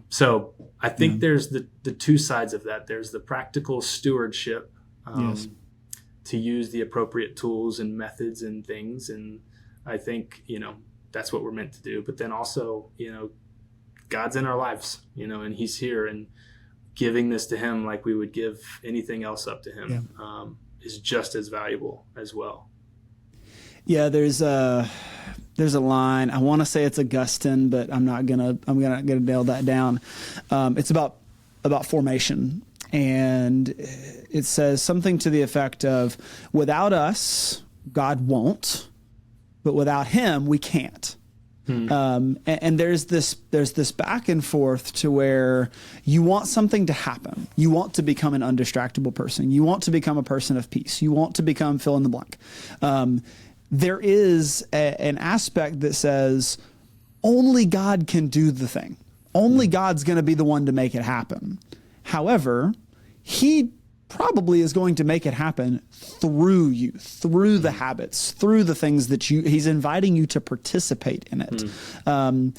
So I think there's the two sides of that. There's the practical stewardship to use the appropriate tools and methods and things. And I think, that's what we're meant to do. But then also, God's in our lives, and he's here, and giving this to him like we would give anything else up to him is just as valuable as well. Yeah, there's a line. I want to say it's Augustine, but I'm gonna nail that down. It's about formation, and it says something to the effect of, without us, God won't, but without him, we can't. And there's this back and forth to where you want something to happen. You want to become an undistractable person. You want to become a person of peace. You want to become fill in the blank. There is an aspect that says only God can do the thing. Only God's going to be the one to make it happen. However, he probably is going to make it happen through you, through the habits, through the things that he's inviting you to participate in it. And,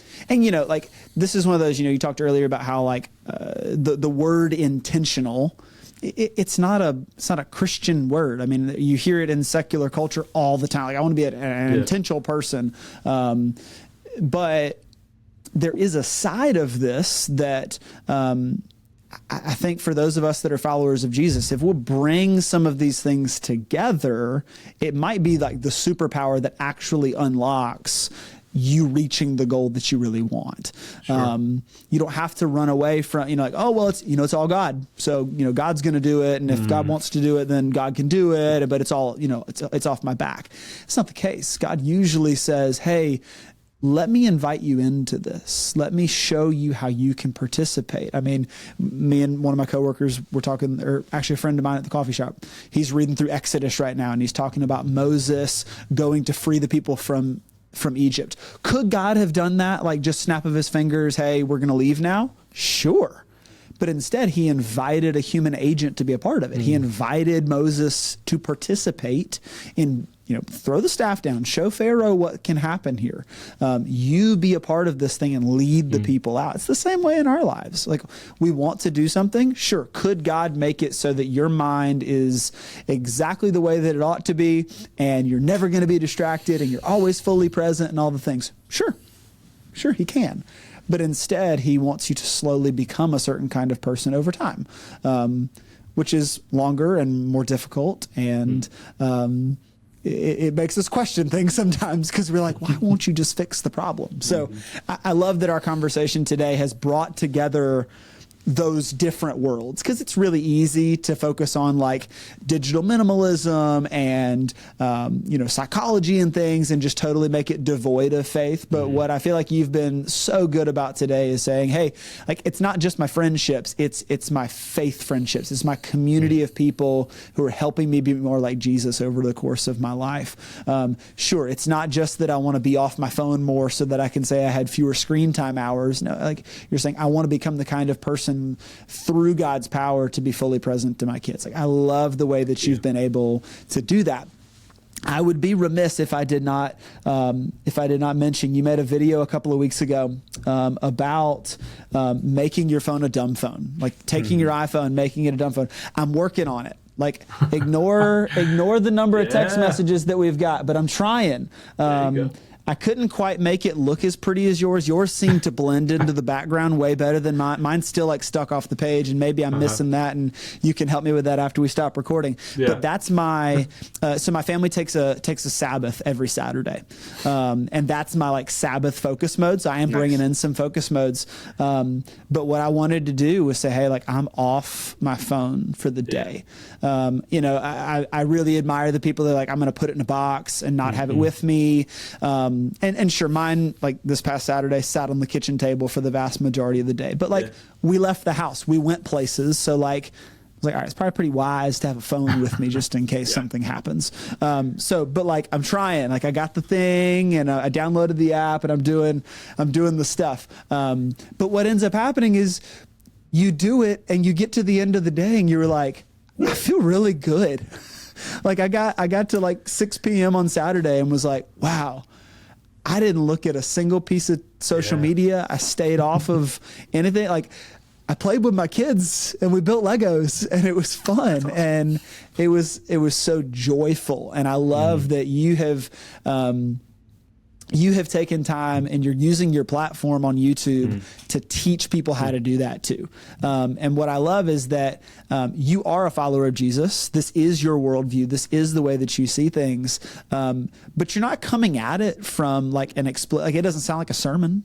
like, this is one of those, you talked earlier about how, like, the word intentional, it's not a Christian word. I mean, you hear it in secular culture all the time. Like, I want to be an intentional person. But there is a side of this that, I think for those of us that are followers of Jesus, if we'll bring some of these things together, it might be like the superpower that actually unlocks you reaching the goal that you really want. Sure. You don't have to run away from, like, oh, well, it's all God. So, God's going to do it. And if God wants to do it, then God can do it. But it's all, it's off my back. It's not the case. God usually says, hey, let me invite you into this. Let me show you how you can participate. I mean, me and one of my coworkers were talking, or actually a friend of mine at the coffee shop, he's reading through Exodus right now, and he's talking about Moses going to free the people from Egypt. Could God have done that? Like, just snap of his fingers, hey, we're going to leave now? Sure. But instead, he invited a human agent to be a part of it. He invited Moses to participate in, throw the staff down, show Pharaoh what can happen here. You be a part of this thing and lead the people out. It's the same way in our lives. Like, we want to do something. Sure. Could God make it so that your mind is exactly the way that it ought to be, and you're never going to be distracted, and you're always fully present and all the things? Sure. Sure, he can. But instead, he wants you to slowly become a certain kind of person over time, which is longer and more difficult. And it makes us question things sometimes, because we're like, why won't you just fix the problem? So I love that our conversation today has brought together those different worlds, because it's really easy to focus on like digital minimalism and psychology and things, and just totally make it devoid of faith. But what I feel like you've been so good about today is saying, hey, like, it's not just my friendships, it's my faith friendships, it's my community of people who are helping me be more like Jesus over the course of my life. Sure, it's not just that I want to be off my phone more so that I can say I had fewer screen time hours. No, like you're saying, I want to become the kind of person through God's power to be fully present to my kids. Like, I love the way that you've been able to do that. I would be remiss if I did not mention, you made a video a couple of weeks ago about making your phone a dumb phone, like taking your iPhone, making it a dumb phone. I'm working on it. Like, ignore the number of text messages that we've got, but I'm trying. I couldn't quite make it look as pretty as yours. Yours seemed to blend into the background way better than mine. Mine's still like stuck off the page, and maybe I'm missing that, and you can help me with that after we stop recording. Yeah. But that's my, so my family takes a Sabbath every Saturday. And that's my like Sabbath focus mode. So I am bringing in some focus modes. But what I wanted to do was say, hey, like, I'm off my phone for the day. I really admire the people that are like, I'm going to put it in a box and not have it with me. And sure, mine, like this past Saturday, sat on the kitchen table for the vast majority of the day. But like, we left the house, we went places. So like, I was like, all right, it's probably pretty wise to have a phone with me just in case something happens. But like, I'm trying, like, I got the thing, and I downloaded the app, and I'm doing the stuff. But what ends up happening is you do it and you get to the end of the day and you're like, I feel really good. Like, I got to like 6 p.m. on Saturday and was like, wow, I didn't look at a single piece of social media. I stayed off of anything. Like, I played with my kids and we built Legos, and it was fun. Awesome. And it was so joyful. And I love that you have taken time and you're using your platform on YouTube to teach people how to do that too. And what I love is that you are a follower of Jesus. This is your worldview. This is the way that you see things. But you're not coming at it from like like it doesn't sound like a sermon.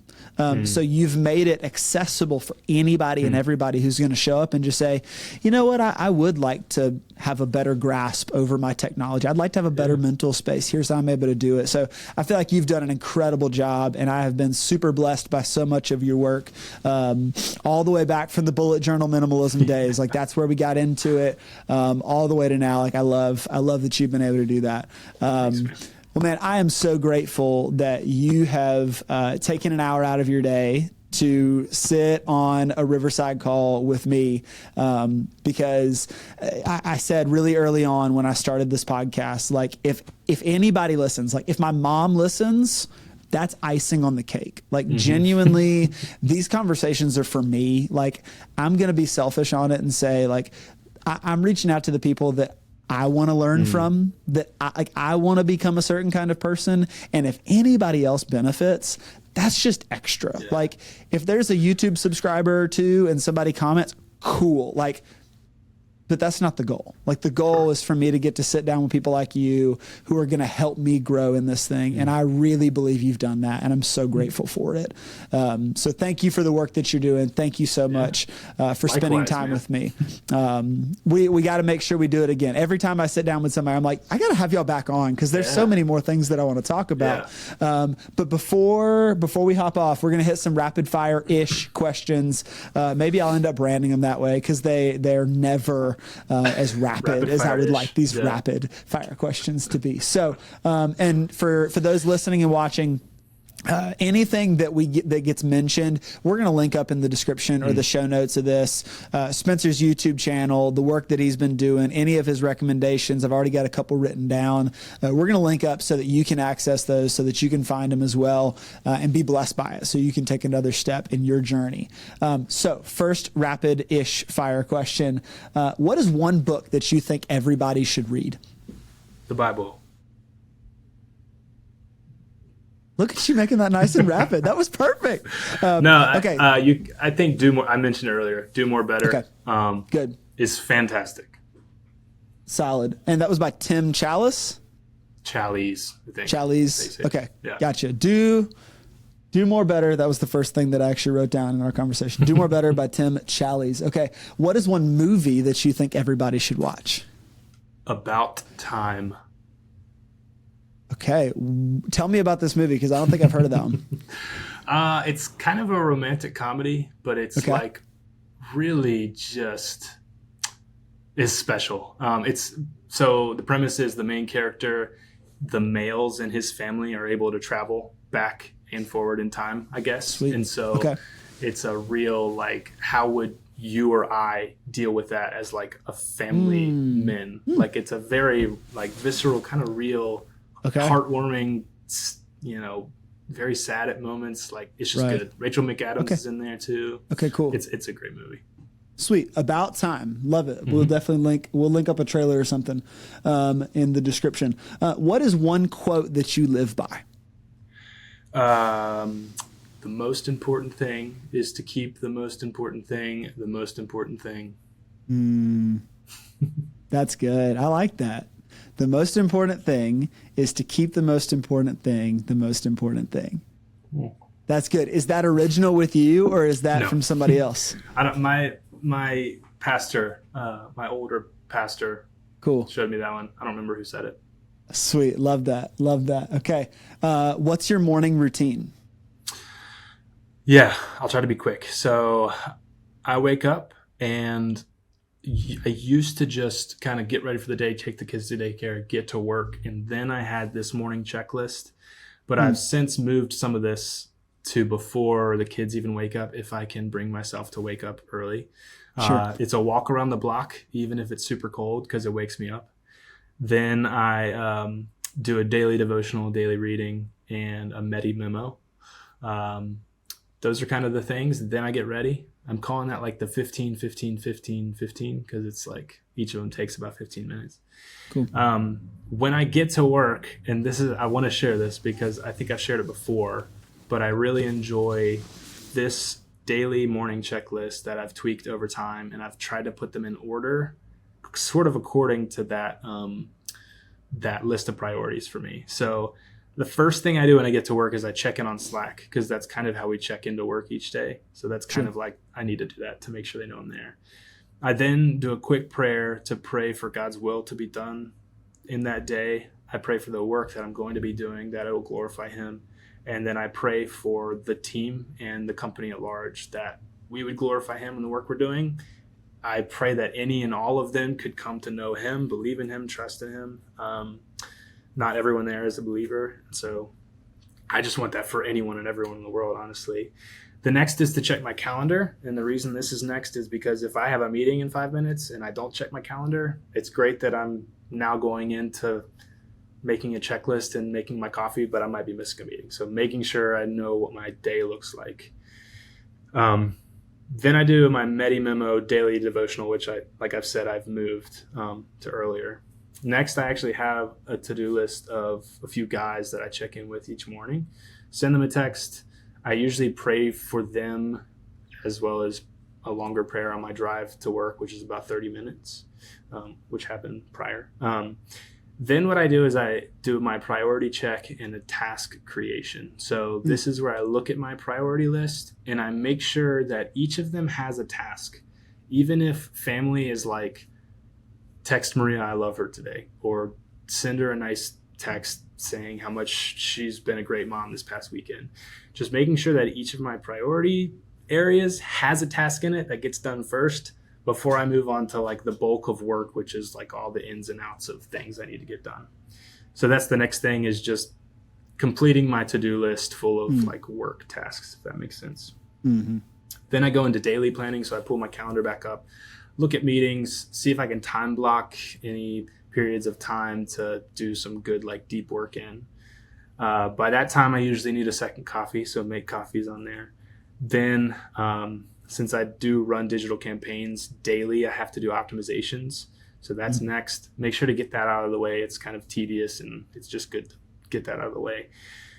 So you've made it accessible for anybody and everybody who's going to show up and just say, you know what, I would like to have a better grasp over my technology. I'd like to have a better mental space. Here's how I'm able to do it. So I feel like you've done an incredible job, and I have been super blessed by so much of your work, all the way back from the bullet journal minimalism days. Like that's where we got into it, all the way to now. Like I love that you've been able to do that. Thanks, well, man, I am so grateful that you have taken an hour out of your day to sit on a Riverside call with me, because I said really early on when I started this podcast, like if anybody listens, like if my mom listens, that's icing on the cake. Like genuinely, these conversations are for me. Like I'm going to be selfish on it and say like, I'm reaching out to the people that I want to learn from, that I want to become a certain kind of person. And if anybody else benefits, that's just extra. Yeah. Like if there's a YouTube subscriber or two and somebody comments, cool. Like, but that's not the goal. Like the goal is for me to get to sit down with people like you who are going to help me grow in this thing. And I really believe you've done that. And I'm so grateful for it. So thank you for the work that you're doing. Thank you so much for spending time with me. We got to make sure we do it again. Every time I sit down with somebody, I'm like, I got to have y'all back on because there's so many more things that I want to talk about. But before we hop off, we're going to hit some rapid fire-ish questions. Maybe I'll end up branding them that way because they're never as rapid as I would like these rapid fire questions to be. So, and for those listening and watching, anything that that gets mentioned, we're going to link up in the description or the show notes of this. Spencer's YouTube channel, the work that he's been doing, any of his recommendations, I've already got a couple written down. We're going to link up so that you can access those, so that you can find them as well and be blessed by it, so you can take another step in your journey. So first rapid-ish fire question. What is one book that you think everybody should read? The Bible. Look at you making that nice and rapid. That was perfect. Okay. I think Do More. I mentioned it earlier. Do More Better. Okay. Good. Is fantastic. Solid. And that was by Tim Challies. Challies, I think. Challies. Okay. Yeah. Gotcha. Do More Better. That was the first thing that I actually wrote down in our conversation. Do More Better by Tim Challies. Okay. What is one movie that you think everybody should watch? About Time. Okay. Tell me about this movie because I don't think I've heard of that one. It's kind of a romantic comedy, but it's like really just is special. So the premise is the main character, the males in his family are able to travel back and forward in time, I guess. Sweet. And so it's a real, like, how would you or I deal with that as like a family men? Like it's a very like visceral, kind of real, heartwarming, very sad at moments. Like it's just good. Rachel McAdams is in there too. Okay, cool. It's a great movie. Sweet. About Time. Love it. We'll definitely link up a trailer or something in the description. What is one quote that you live by? The most important thing is to keep the most important thing the most important thing. That's good. I like that. The most important thing is to keep the most important thing the most important thing. That's good. Is that original with you, or is that from somebody else? I don't. My pastor, my older pastor, showed me that one. I don't remember who said it. Sweet. Love that. Love that. Okay. What's your morning routine? Yeah, I'll try to be quick. So I wake up and I used to just kind of get ready for the day, take the kids to daycare, get to work. And then I had this morning checklist, but I've since moved some of this to before the kids even wake up, if I can bring myself to wake up early. Sure. It's a walk around the block, even if it's super cold, because it wakes me up. Then I do a daily devotional, daily reading, and a Medi memo. Those are kind of the things. Then I get ready. I'm calling that like the 15, 15, 15, 15, because it's like each of them takes about 15 minutes. Cool. When I get to work, and I want to share this because I think I've shared it before, but I really enjoy this daily morning checklist that I've tweaked over time, and I've tried to put them in order, sort of according to that list of priorities for me. So the first thing I do when I get to work is I check in on Slack, because that's kind of how we check into work each day. So that's kind of like, I need to do that to make sure they know I'm there. I then do a quick prayer to pray for God's will to be done in that day. I pray for the work that I'm going to be doing, that it will glorify him. And then I pray for the team and the company at large, that we would glorify him in the work we're doing. I pray that any and all of them could come to know him, believe in him, trust in him. Not everyone there is a believer. So I just want that for anyone and everyone in the world, honestly. The next is to check my calendar. And the reason this is next is because if I have a meeting in 5 minutes and I don't check my calendar, it's great that I'm now going into making a checklist and making my coffee, but I might be missing a meeting. So making sure I know what my day looks like. Then I do my MediMemo daily devotional, which like I've said, I've moved to earlier. Next, I actually have a to-do list of a few guys that I check in with each morning. Send them a text. I usually pray for them, as well as a longer prayer on my drive to work, which is about 30 minutes, which happened prior. Then what I do is I do my priority check and a task creation. So this is where I look at my priority list and I make sure that each of them has a task. Even if family is like, text Maria, I love her today, or send her a nice text saying how much she's been a great mom this past weekend. Just making sure that each of my priority areas has a task in it that gets done first before I move on to like the bulk of work, which is like all the ins and outs of things I need to get done. So that's the next thing, is just completing my to-do list full of like work tasks, if that makes sense. Mm-hmm. Then I go into daily planning. So I pull my calendar back up, look at meetings, see if I can time block any periods of time to do some good like deep work in. By that time, I usually need a second coffee, so make coffees on there. Then since I do run digital campaigns daily, I have to do optimizations. So that's next. Make sure to get that out of the way. It's kind of tedious and it's just good to get that out of the way.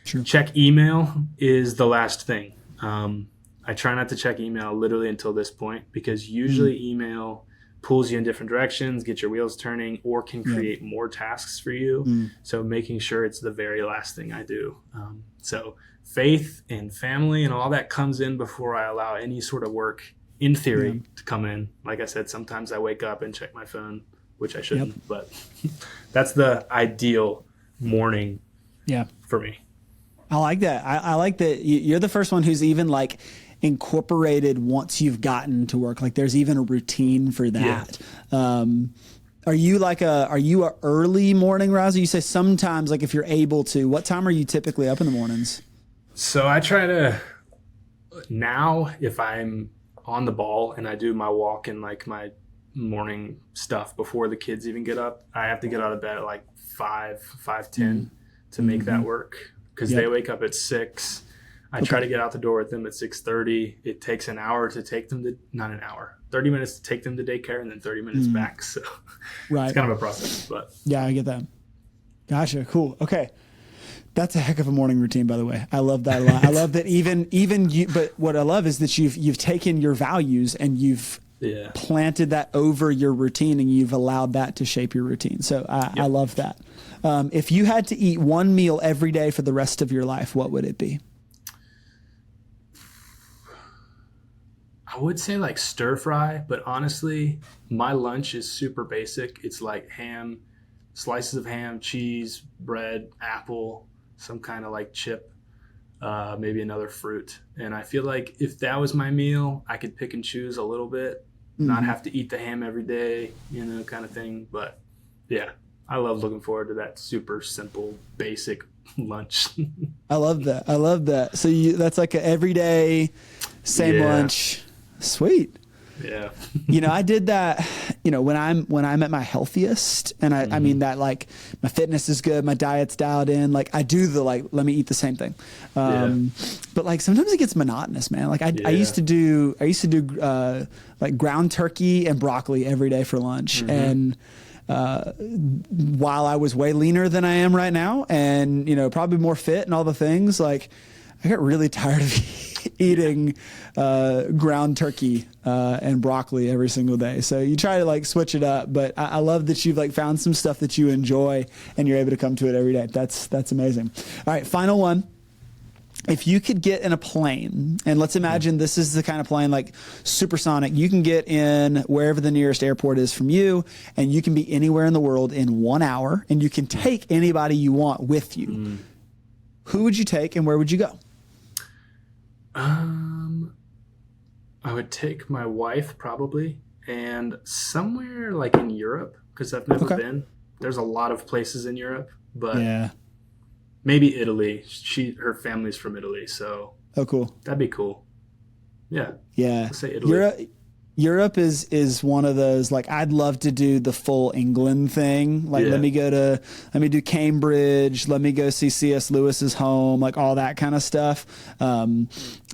Sure. Check email is the last thing. I try not to check email literally until this point, because usually email pulls you in different directions, get your wheels turning, or can create more tasks for you. So making sure it's the very last thing I do. So faith and family and all that comes in before I allow any sort of work, in theory, to come in. Like I said, sometimes I wake up and check my phone, which I shouldn't, but that's the ideal morning for me. I like that. I like that you're the first one who's even like incorporated once you've gotten to work. Like there's even a routine for that. Are you a early morning riser? You say sometimes, like if you're able to. What time are you typically up in the mornings? So I try to, now if I'm on the ball and I do my walk and like my morning stuff before the kids even get up, I have to get out of bed at like 5:10 to make that work, because they wake up at 6. I try to get out the door with them at 6:30. It takes an hour to take them to, not an hour, 30 minutes to take them to daycare, and then 30 minutes back. So it's kind of a process, but yeah, I get that. Gotcha. Cool. Okay. That's a heck of a morning routine, by the way. I love that a lot. I love that even you, but what I love is that you've taken your values and you've planted that over your routine, and you've allowed that to shape your routine. So I love that. If you had to eat one meal every day for the rest of your life, what would it be? I would say like stir fry, but honestly, my lunch is super basic. It's like ham, slices of ham, cheese, bread, apple, some kind of like chip, maybe another fruit. And I feel like if that was my meal, I could pick and choose a little bit, not have to eat the ham every day, kind of thing. But yeah, I love looking forward to that super simple, basic lunch. I love that. So that's like an everyday, same lunch. Sweet. Yeah. I did that, when I'm at my healthiest, and I mean that, like, my fitness is good, my diet's dialed in, like I do the, like, let me eat the same thing. But like sometimes it gets monotonous, man. Like I used to do like ground turkey and broccoli every day for lunch. And while I was way leaner than I am right now, and, probably more fit and all the things, like I got really tired of eating ground turkey and broccoli every single day. So you try to like switch it up, but I love that you've like found some stuff that you enjoy and you're able to come to it every day. That's amazing. All right, final one. if you could get in a plane, and let's imagine this is the kind of plane like supersonic, you can get in wherever the nearest airport is from you, and you can be anywhere in the world in 1 hour, and you can take anybody you want with you. Who would you take and where would you go? I would take my wife probably, and somewhere like in Europe, because I've never been. There's a lot of places in Europe, but maybe Italy. Her family's from Italy, so cool. That'd be cool. Yeah. Let's say Italy. Europe is one of those, like, I'd love to do the full England thing. Like, let me do Cambridge, let me go see C.S. Lewis's home, like all that kind of stuff.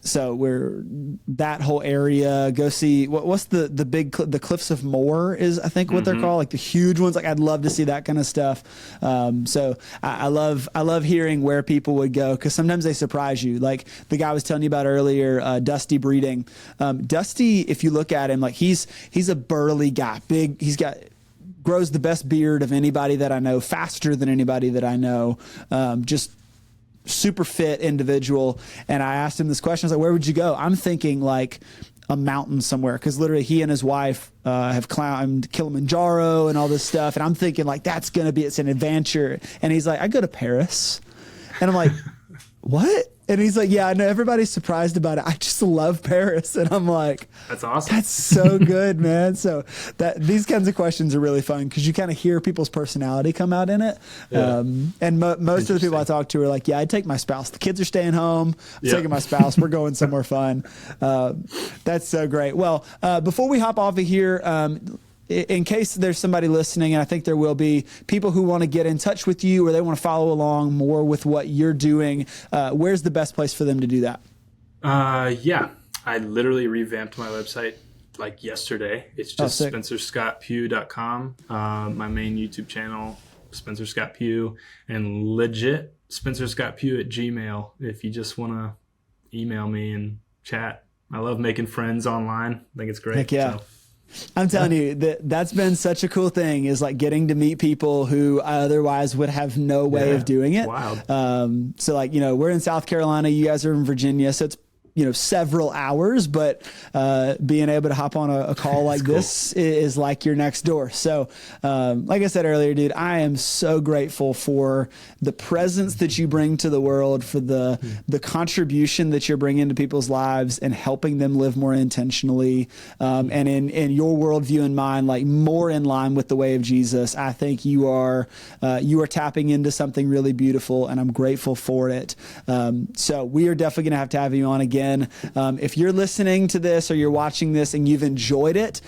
So we're that whole area. Go see what's the big the Cliffs of Moher is, I think, what they're called, like the huge ones. Like, I'd love to see that kind of stuff. So I love hearing where people would go, because sometimes they surprise you. Like the guy I was telling you about earlier, Dusty Breeding. Dusty, if you look at him, like he's a burly guy, big. Grows the best beard of anybody that I know, faster than anybody that I know. Just super fit individual. And I asked him this question. I was like, where would you go? I'm thinking like a mountain somewhere, because literally he and his wife have climbed Kilimanjaro and all this stuff. And I'm thinking like, it's an adventure. And he's like, I go to Paris. And I'm like, what? And he's like, yeah, I know everybody's surprised about it. I just love Paris. And I'm like, that's awesome. That's so good, man. So these kinds of questions are really fun, because you kind of hear people's personality come out in it. Yeah. And most of the people I talk to are like, yeah, I'd take my spouse. The kids are staying home. I'm taking my spouse. We're going somewhere fun. That's so great. Well, before we hop off of here, in case there's somebody listening, and I think there will be, people who want to get in touch with you or they want to follow along more with what you're doing, where's the best place for them to do that? I literally revamped my website like yesterday. It's just SpencerScottPugh.com. My main YouTube channel, Spencer Scott Pugh, and legit SpencerScottPugh@gmail. If you just want to email me and chat. I love making friends online. I think it's great. Heck yeah. So. I'm telling you, that's been such a cool thing, is like getting to meet people who I otherwise would have no way of doing it. Wild. So like, we're in South Carolina, you guys are in Virginia, so it's several hours, but being able to hop on a call like this is like you're next door. So like I said earlier, dude, I am so grateful for the presence that you bring to the world, for the contribution that you're bringing to people's lives and helping them live more intentionally, and in your worldview and mine, like more in line with the way of Jesus. I think you are tapping into something really beautiful, and I'm grateful for it. So we are definitely going to have you on again. If you're listening to this or you're watching this and you've enjoyed it,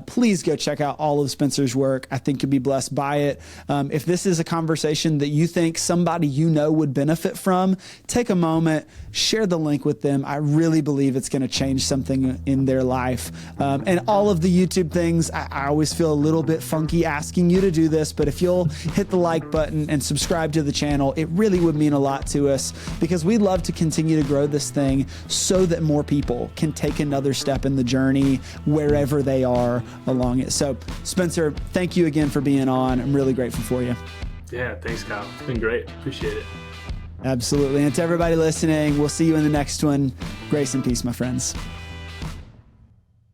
please go check out all of Spencer's work. I think you'll be blessed by it. If this is a conversation that you think somebody would benefit from, take a moment, share the link with them. I really believe it's going to change something in their life. And all of the YouTube things, I always feel a little bit funky asking you to do this, but if you'll hit the like button and subscribe to the channel, it really would mean a lot to us, because we love to continue to grow this thing so that more people can take another step in the journey wherever they are along it. So Spencer, thank you again for being on. I'm really grateful for you. Yeah, thanks, Kyle. It's been great. Appreciate it. Absolutely. And to everybody listening, we'll see you in the next one. Grace and peace, my friends.